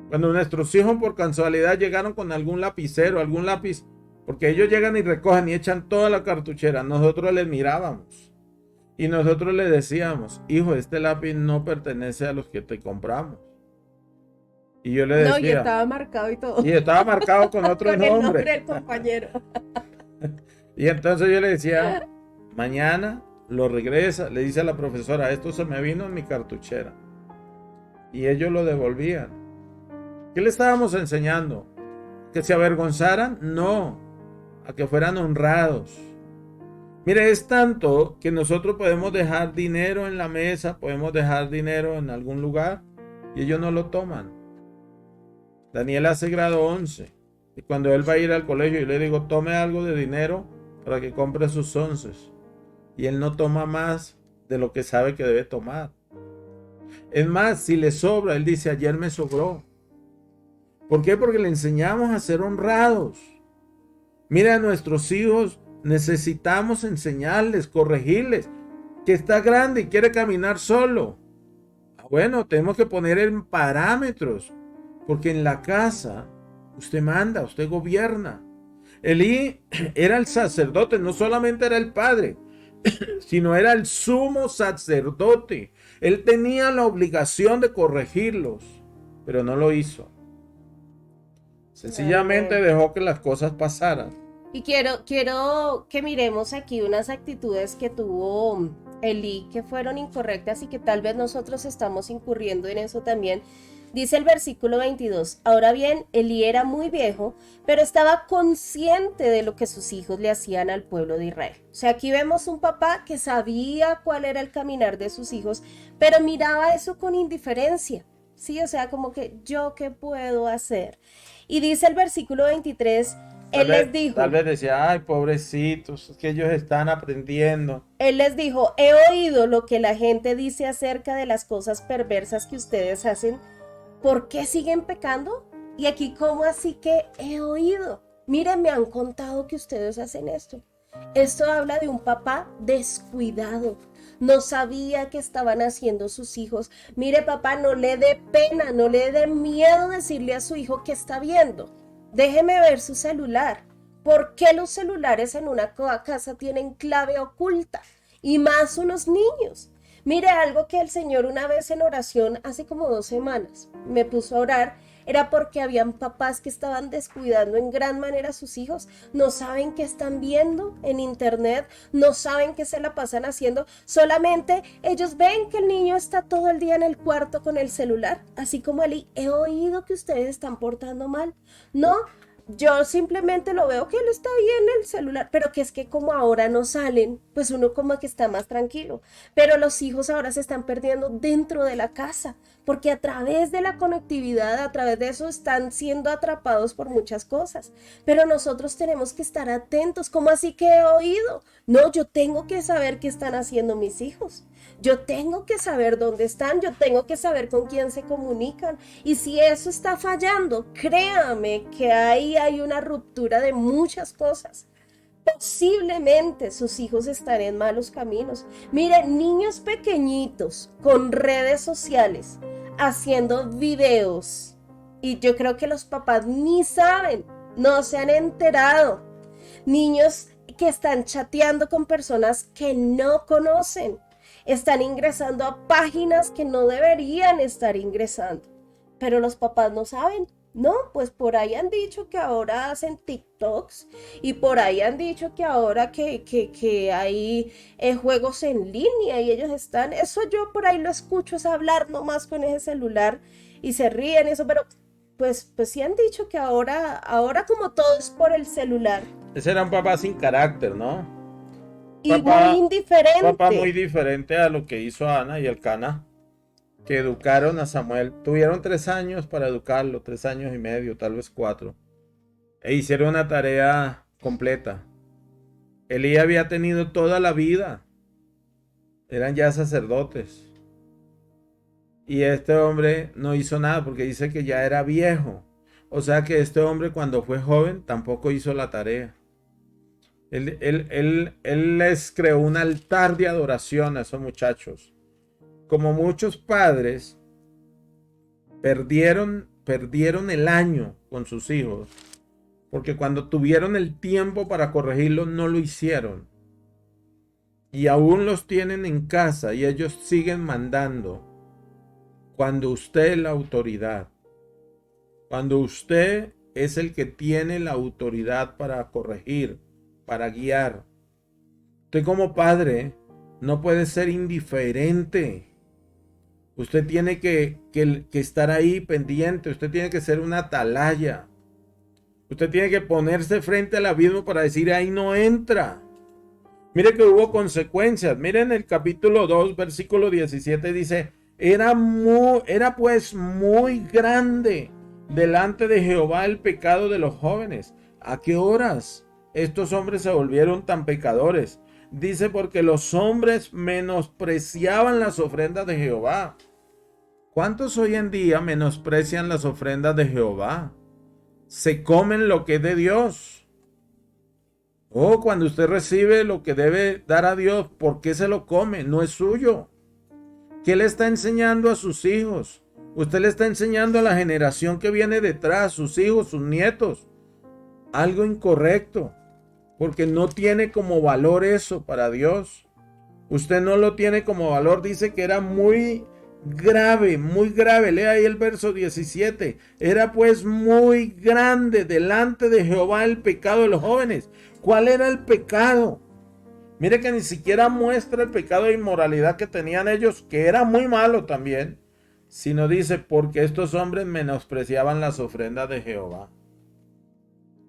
Cuando nuestros hijos por casualidad llegaron con algún lapicero, algún lápiz, porque ellos llegan y recogen y echan toda la cartuchera, nosotros les mirábamos y nosotros les decíamos, hijo, este lápiz no pertenece a los que te compramos. Y yo le decía, no, y estaba marcado y todo. Y estaba marcado con otro con nombre. El nombre del compañero. Y entonces yo le decía, mañana lo regresa, le dice a la profesora, esto se me vino en mi cartuchera. Y ellos lo devolvían. ¿Qué le estábamos enseñando? ¿Que se avergonzaran? No, a que fueran honrados. Mire, es tanto que nosotros podemos dejar dinero en la mesa, podemos dejar dinero en algún lugar y ellos no lo toman. Daniel hace grado 11 y cuando él va a ir al colegio yo le digo, tome algo de dinero para que compre sus onces. Y él no toma más de lo que sabe que debe tomar. Es más, si le sobra, él dice, ayer me sobró. ¿Por qué? Porque le enseñamos a ser honrados. Mira, a nuestros hijos necesitamos enseñarles, corregirles, que está grande y quiere caminar solo. Bueno, tenemos que poner en parámetros, porque en la casa usted manda, usted gobierna. Elí era el sacerdote, no solamente era el padre, sino era el sumo sacerdote. Él tenía la obligación de corregirlos, pero no lo hizo. Sencillamente Amén. dejó que las cosas pasaran. Y quiero que miremos aquí unas actitudes que tuvo Elí que fueron incorrectas y que tal vez nosotros estamos incurriendo en eso también. Dice el versículo 22, ahora bien, Elí era muy viejo, pero estaba consciente de lo que sus hijos le hacían al pueblo de Israel. O sea, aquí vemos un papá que sabía cuál era el caminar de sus hijos, pero miraba eso con indiferencia. Sí, o sea, como que yo qué puedo hacer. Y dice el versículo 23, Tal él les vez, tal dijo, vez decía, ay, pobrecitos, es que ellos están aprendiendo. he oído lo que la gente dice acerca de las cosas perversas que ustedes hacen. ¿Por qué siguen pecando? Y aquí, ¿cómo así que he oído? Miren, me han contado que ustedes hacen esto. Esto habla de un papá descuidado. No sabía que estaban haciendo sus hijos. Mire, papá, no le dé pena, no le dé miedo decirle a su hijo que está viendo. Déjeme ver su celular. ¿Por qué los celulares en una casa tienen clave oculta? Y más unos niños. Mire, algo que el Señor una vez en oración hace como 2 semanas me puso a orar, era porque habían papás que estaban descuidando en gran manera a sus hijos, no saben qué están viendo en internet, no saben qué se la pasan haciendo, solamente ellos ven que el niño está todo el día en el cuarto con el celular, así como él, he oído que ustedes están portando mal, no, yo simplemente lo veo que él está ahí en el celular, pero que es que como ahora no salen, pues uno como que está más tranquilo. Pero los hijos ahora se están perdiendo dentro de la casa, porque a través de la conectividad, a través de eso están siendo atrapados por muchas cosas. Pero nosotros tenemos que estar atentos. ¿Cómo así que he oído? No, yo tengo que saber qué están haciendo mis hijos. Yo tengo que saber dónde están, yo tengo que saber con quién se comunican. Y si eso está fallando, créame que ahí hay una ruptura de muchas cosas. Posiblemente sus hijos están en malos caminos. Miren, niños pequeñitos con redes sociales haciendo videos. Y yo creo que los papás ni saben, no se han enterado. Niños que están chateando con personas que no conocen. Están ingresando a páginas que no deberían estar ingresando. Pero los papás no saben. No, pues por ahí han dicho que ahora hacen TikToks y por ahí han dicho que ahora que hay juegos en línea y ellos están, eso yo por ahí lo escucho, es hablar nomás con ese celular y se ríen eso, pero pues sí han dicho que ahora como todo es por el celular Ese era un papá sin carácter, ¿no? y muy Papá muy indiferente. diferente a lo que hizo Ana y Elcana, que educaron a Samuel. Tuvieron 3 años para educarlo, 3 años y medio, tal vez 4. E hicieron una tarea completa. Elí había tenido toda la vida. Eran ya sacerdotes. Y este hombre no hizo nada porque dice que ya era viejo. O sea que este hombre cuando fue joven tampoco hizo la tarea. Él les creó un altar de adoración a esos muchachos. Como muchos padres perdieron el año con sus hijos. Porque cuando tuvieron el tiempo para corregirlo, no lo hicieron. Y aún los tienen en casa y ellos siguen mandando. Cuando usted es la autoridad. Cuando usted es el que tiene la autoridad para corregir, para guiar. Usted como padre no puede ser indiferente. Usted tiene que estar ahí pendiente. Usted tiene que ser una atalaya. Usted tiene que ponerse frente al abismo para decir, ahí no entra. Mire que hubo consecuencias. Miren el capítulo 2, versículo 17 dice, era pues muy grande delante de Jehová el pecado de los jóvenes. ¿A qué horas estos hombres se volvieron tan pecadores? Dice porque los hombres menospreciaban las ofrendas de Jehová. ¿Cuántos hoy en día menosprecian las ofrendas de Jehová? Se comen lo que es de Dios. Oh, cuando usted recibe lo que debe dar a Dios, ¿por qué se lo come? No es suyo. ¿Qué le está enseñando a sus hijos? Usted le está enseñando a la generación que viene detrás, sus hijos, sus nietos, algo incorrecto, porque no tiene como valor eso para Dios. Usted no lo tiene como valor. Dice que era muy grave, muy grave. Lea ahí el verso 17. Era pues muy grande delante de Jehová el pecado de los jóvenes. ¿Cuál era el pecado? Mire que ni siquiera muestra el pecado de inmoralidad que tenían ellos, que era muy malo también, sino dice, porque estos hombres menospreciaban las ofrendas de Jehová.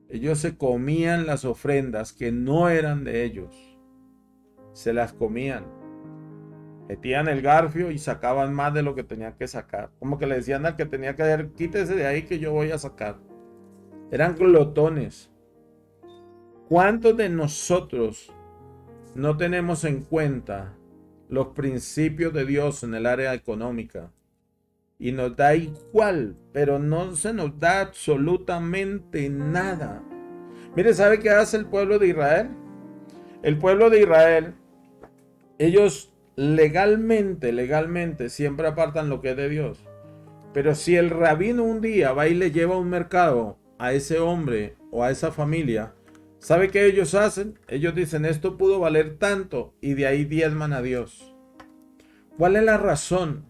Ellos se comían las ofrendas que no eran de ellos. Se las comían. Metían el garfio y sacaban más de lo que tenían que sacar. Como que le decían al que tenía que dar, quítese de ahí que yo voy a sacar. Eran glotones. ¿Cuántos de nosotros no tenemos en cuenta los principios de Dios en el área económica? Y nos da igual, pero no se nos da absolutamente nada. Mire, ¿sabe qué hace el pueblo de Israel? El pueblo de Israel, ellos legalmente siempre apartan lo que es de Dios. Pero si el rabino un día va y le lleva a un mercado a ese hombre o a esa familia, ¿sabe qué ellos hacen? Ellos dicen, esto pudo valer tanto, y de ahí diezman a Dios. ¿Cuál es la razón?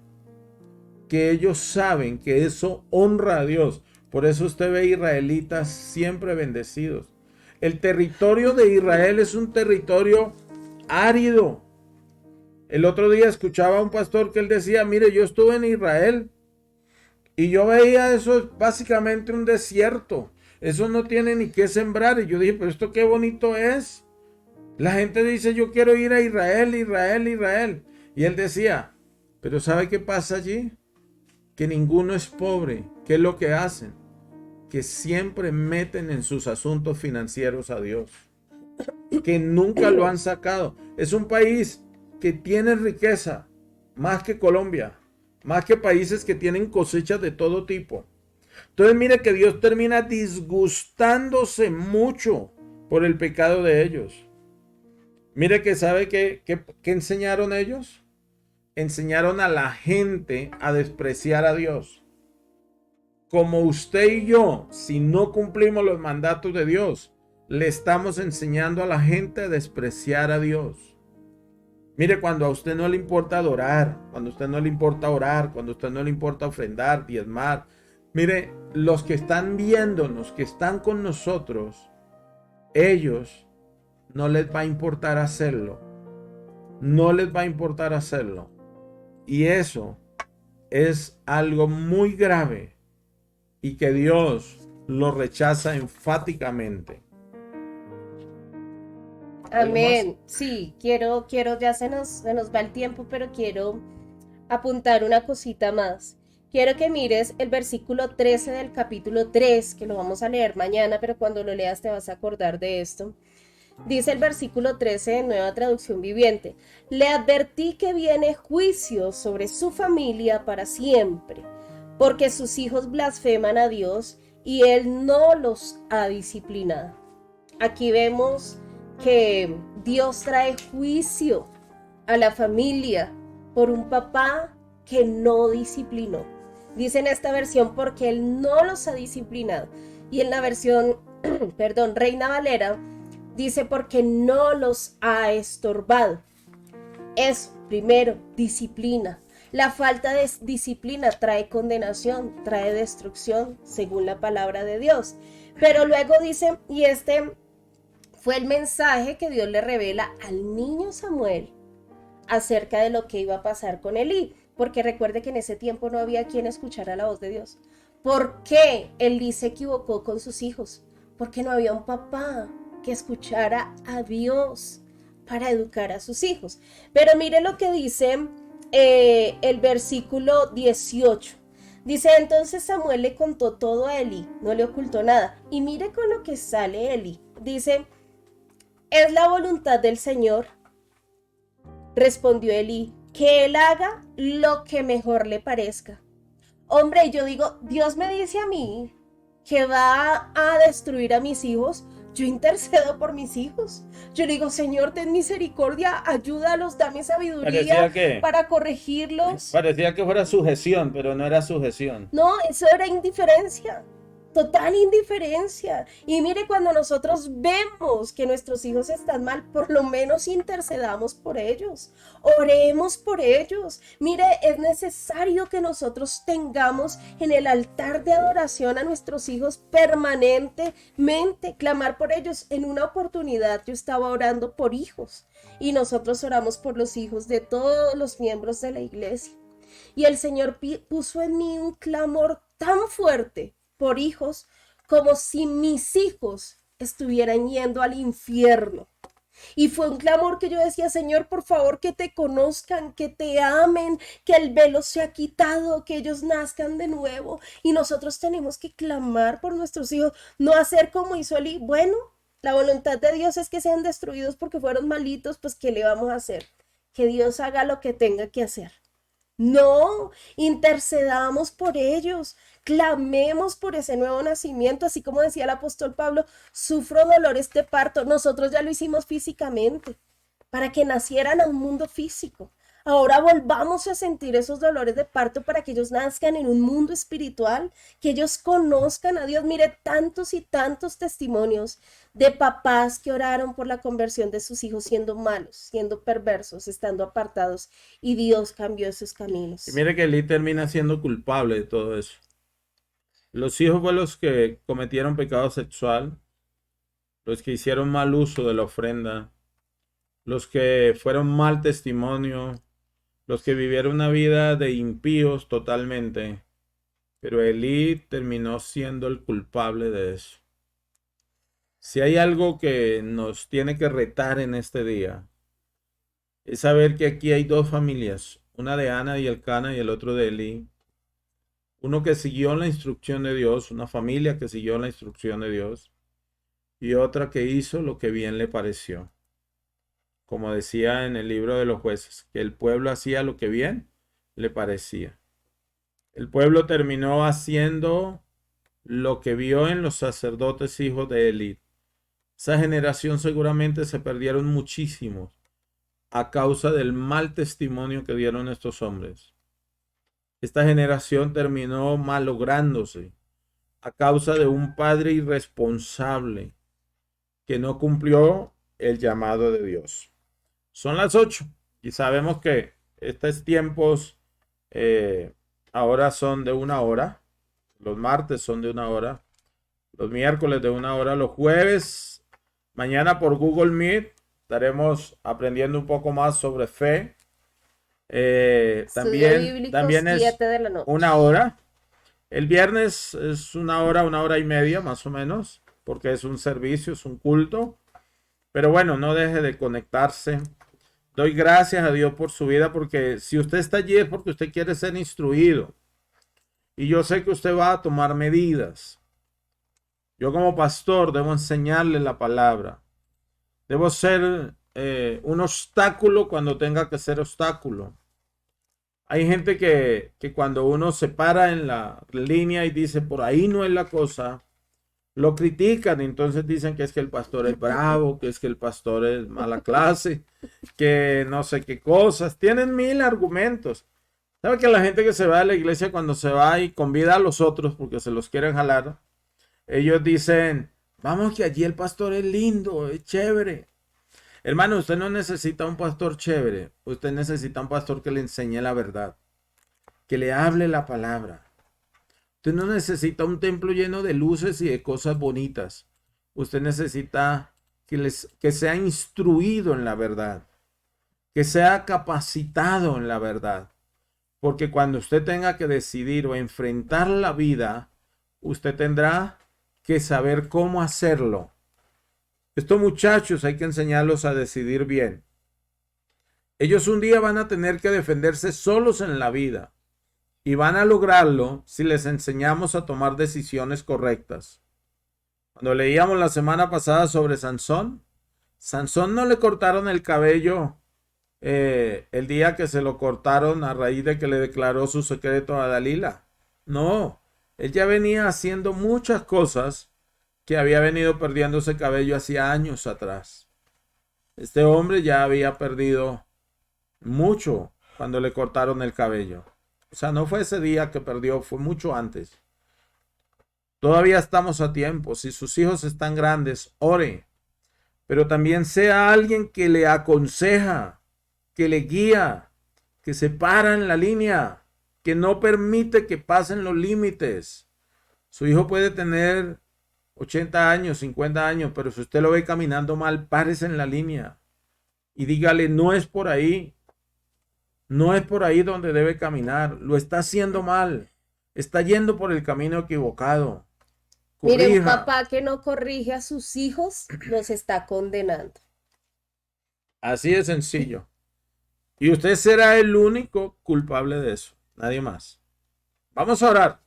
Que ellos saben que eso honra a Dios. Por eso usted ve israelitas siempre bendecidos. El territorio de Israel es un territorio árido. El otro día escuchaba a un pastor que él decía, mire, yo estuve en Israel y yo veía eso, es básicamente un desierto. Eso no tiene ni qué sembrar. Y yo dije, pero esto qué bonito es. La gente dice, yo quiero ir a Israel, Israel, Israel. Y él decía, pero ¿sabe qué pasa allí? Que ninguno es pobre. ¿Qué es lo que hacen? Que siempre meten en sus asuntos financieros a Dios. Que nunca lo han sacado. Es un país que tiene riqueza, más que Colombia, más que países que tienen cosechas de todo tipo. Entonces mire que Dios termina disgustándose mucho por el pecado de ellos. Mire que ¿sabe qué enseñaron ellos? Enseñaron a la gente a despreciar a Dios. Como usted y yo, si no cumplimos los mandatos de Dios, le estamos enseñando a la gente a despreciar a Dios. Mire, cuando a usted no le importa adorar, cuando a usted no le importa orar, cuando a usted no le importa ofrendar, diezmar, mire, los que están viéndonos, que están con nosotros, ellos no les va a importar hacerlo. No les va a importar hacerlo. Y eso es algo muy grave y que Dios lo rechaza enfáticamente. Amén. Sí, quiero, ya se nos va el tiempo, pero quiero apuntar una cosita más. Quiero que mires el versículo 13 del capítulo 3, que lo vamos a leer mañana, pero cuando lo leas te vas a acordar de esto. Dice el versículo 13 de Nueva Traducción Viviente: le advertí que viene juicio sobre su familia para siempre, porque sus hijos blasfeman a Dios y Él no los ha disciplinado. Aquí vemos que Dios trae juicio a la familia por un papá que no disciplinó. Dice en esta versión, porque Él no los ha disciplinado. Y en la versión, Reina Valera, dice porque no los ha estorbado. Es, primero, disciplina. La falta de disciplina trae condenación, trae destrucción, según la palabra de Dios. Pero luego dice, y este fue el mensaje que Dios le revela al niño Samuel acerca de lo que iba a pasar con Elí. Porque recuerde que en ese tiempo no había quien escuchara la voz de Dios. ¿Por qué Elí se equivocó con sus hijos? Porque no había un papá que escuchara a Dios para educar a sus hijos. Pero mire lo que dice el versículo 18. Dice, entonces Samuel le contó todo a Elí, no le ocultó nada. Y mire con lo que sale Elí. Dice, es la voluntad del Señor, respondió Elí, que él haga lo que mejor le parezca. Hombre, yo digo, Dios me dice a mí que va a destruir a mis hijos. Yo intercedo por mis hijos. Yo le digo, Señor, ten misericordia, ayúdalos, dame sabiduría para corregirlos. Parecía que fuera sujeción, pero no era sujeción. No, eso era indiferencia. Total indiferencia. Y mire, cuando nosotros vemos que nuestros hijos están mal, por lo menos intercedamos por ellos. Oremos por ellos. Mire, es necesario que nosotros tengamos en el altar de adoración a nuestros hijos permanentemente, clamar por ellos. En una oportunidad yo estaba orando por hijos y nosotros oramos por los hijos de todos los miembros de la iglesia. Y el Señor puso en mí un clamor tan fuerte por hijos, como si mis hijos estuvieran yendo al infierno. Y fue un clamor que yo decía, Señor, por favor, que te conozcan, que te amen, que el velo se ha quitado, que ellos nazcan de nuevo. Y nosotros tenemos que clamar por nuestros hijos, no hacer como hizo Elí. Bueno, la voluntad de Dios es que sean destruidos porque fueron malitos, pues ¿qué le vamos a hacer? Que Dios haga lo que tenga que hacer. No, intercedamos por ellos, clamemos por ese nuevo nacimiento, así como decía el apóstol Pablo, sufro dolores de parto, nosotros ya lo hicimos físicamente, para que nacieran a un mundo físico. Ahora volvamos a sentir esos dolores de parto para que ellos nazcan en un mundo espiritual, que ellos conozcan a Dios. Mire, tantos y tantos testimonios de papás que oraron por la conversión de sus hijos siendo malos, siendo perversos, estando apartados, y Dios cambió sus caminos. Y mire que Elí termina siendo culpable de todo eso. Los hijos fueron los que cometieron pecado sexual, los que hicieron mal uso de la ofrenda, los que fueron mal testimonio, los que vivieron una vida de impíos totalmente, pero Elí terminó siendo el culpable de eso. Si hay algo que nos tiene que retar en este día, es saber que aquí hay dos familias, una de Ana y Elcana y el otro de Elí. Uno que siguió la instrucción de Dios, una familia que siguió la instrucción de Dios, y otra que hizo lo que bien le pareció. Como decía en el libro de los jueces, que el pueblo hacía lo que bien le parecía. El pueblo terminó haciendo lo que vio en los sacerdotes hijos de Elí. Esa generación seguramente se perdieron muchísimos a causa del mal testimonio que dieron estos hombres. Esta generación terminó malográndose a causa de un padre irresponsable que no cumplió el llamado de Dios. Son las 8 y sabemos que estos tiempos ahora son de 1 hora. Los martes son de 1 hora. Los miércoles de 1 hora. Los jueves, mañana por Google Meet, estaremos aprendiendo un poco más sobre fe. También es 7 de la noche. 1 hora. El viernes es 1 hora y media más o menos, porque es un servicio, es un culto. Pero bueno, no deje de conectarse. Doy gracias a Dios por su vida, porque si usted está allí es porque usted quiere ser instruido. Y yo sé que usted va a tomar medidas. Yo como pastor debo enseñarle la palabra. Debo ser un obstáculo cuando tenga que ser obstáculo. Hay gente que cuando uno se para en la línea y dice por ahí no es la cosa, lo critican, y entonces dicen que es que el pastor es bravo, que es que el pastor es mala clase, que no sé qué cosas. Tienen 1000 argumentos. ¿Sabe que la gente que se va a la iglesia, cuando se va y convida a los otros porque se los quieren jalar, ellos dicen, vamos que allí el pastor es lindo, es chévere? Hermano, usted no necesita un pastor chévere, usted necesita un pastor que le enseñe la verdad, que le hable la palabra. Usted no necesita un templo lleno de luces y de cosas bonitas. Usted necesita que sea instruido en la verdad, que sea capacitado en la verdad. Porque cuando usted tenga que decidir o enfrentar la vida, usted tendrá que saber cómo hacerlo. Estos muchachos hay que enseñarlos a decidir bien. Ellos un día van a tener que defenderse solos en la vida. Y van a lograrlo si les enseñamos a tomar decisiones correctas. Cuando leíamos la semana pasada sobre Sansón, Sansón no le cortaron el cabello el día que se lo cortaron a raíz de que le declaró su secreto a Dalila. No, él ya venía haciendo muchas cosas que había venido perdiendo ese cabello hacía años atrás. Este hombre ya había perdido mucho cuando le cortaron el cabello. O sea, no fue ese día que perdió, fue mucho antes. Todavía estamos a tiempo. Si sus hijos están grandes, ore. Pero también sea alguien que le aconseja, que le guía, que se para en la línea, que no permite que pasen los límites. Su hijo puede tener 80 años, 50 años, pero si usted lo ve caminando mal, párese en la línea y dígale, no es por ahí. No es por ahí donde debe caminar. Lo está haciendo mal. Está yendo por el camino equivocado. Mire, un Corrija. papá que no corrige a sus hijos los está condenando. Así de sencillo. Y usted será el único culpable de eso. Nadie más. Vamos a orar.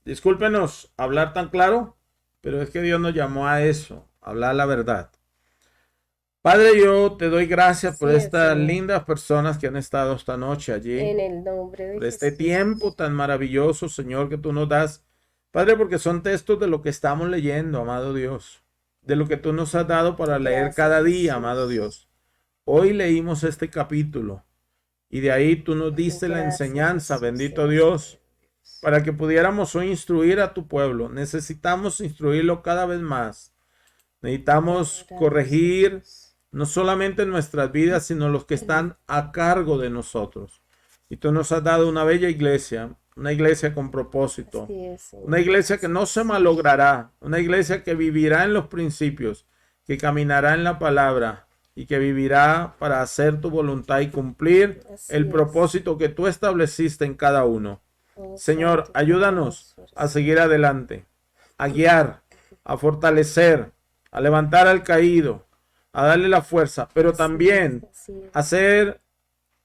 Discúlpenos hablar tan claro, pero es que Dios nos llamó a eso, a hablar la verdad. Padre, yo te doy gracias por Sí, estas Señor. lindas personas que han estado esta noche allí. En el nombre de Por este Jesús. tiempo tan maravilloso, Señor, que tú nos das. Padre, porque son textos de lo que estamos leyendo, amado Dios. De lo que tú nos has dado para leer Gracias, cada día, Jesús. amado Dios. Hoy leímos este capítulo y de ahí tú nos diste la Gracias, enseñanza, Jesús, bendito en el Dios, nombre de Jesús. para que pudiéramos hoy instruir a tu pueblo. Necesitamos instruirlo cada vez más. Necesitamos Gracias, corregir Jesús. no solamente nuestras vidas, sino los que están a cargo de nosotros. Y tú nos has dado una bella iglesia, una iglesia con propósito, Así es, Señor. una iglesia que no se malogrará, una iglesia que vivirá en los principios, que caminará en la palabra y que vivirá para hacer tu voluntad y cumplir Así el es. propósito que tú estableciste en cada uno. Oh, Señor, Santo, ayúdanos tenemos a fuerza. seguir adelante, a guiar, a fortalecer, a levantar al caído, a darle la fuerza, pero también Así es. a ser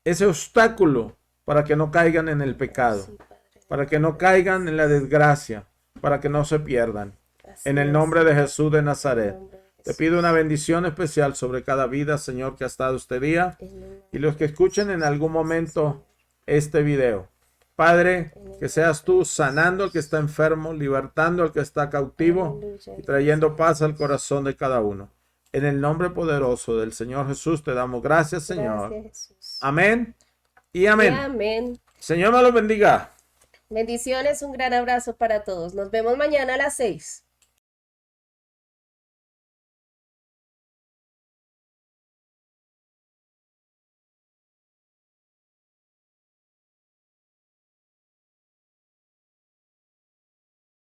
ese obstáculo para que no caigan en el pecado, Sí, Padre. para que no caigan en la desgracia, para que no se pierdan. Así En el es, nombre de Señor. Jesús de En el Nazaret, nombre de te Jesús. pido una bendición especial sobre cada vida, Señor, que ha estado este día En el nombre y los que de escuchen en Jesús. algún momento este video. Padre, que seas tú sanando al que está enfermo, libertando al que está cautivo Aleluya, y trayendo paz al corazón de cada uno. En el nombre poderoso del Señor Jesús te damos gracias, Señor. Gracias, Jesús. Amén y Y amén. amén. Señor me los bendiga. Bendiciones, un gran abrazo para todos. Nos vemos mañana a las 6.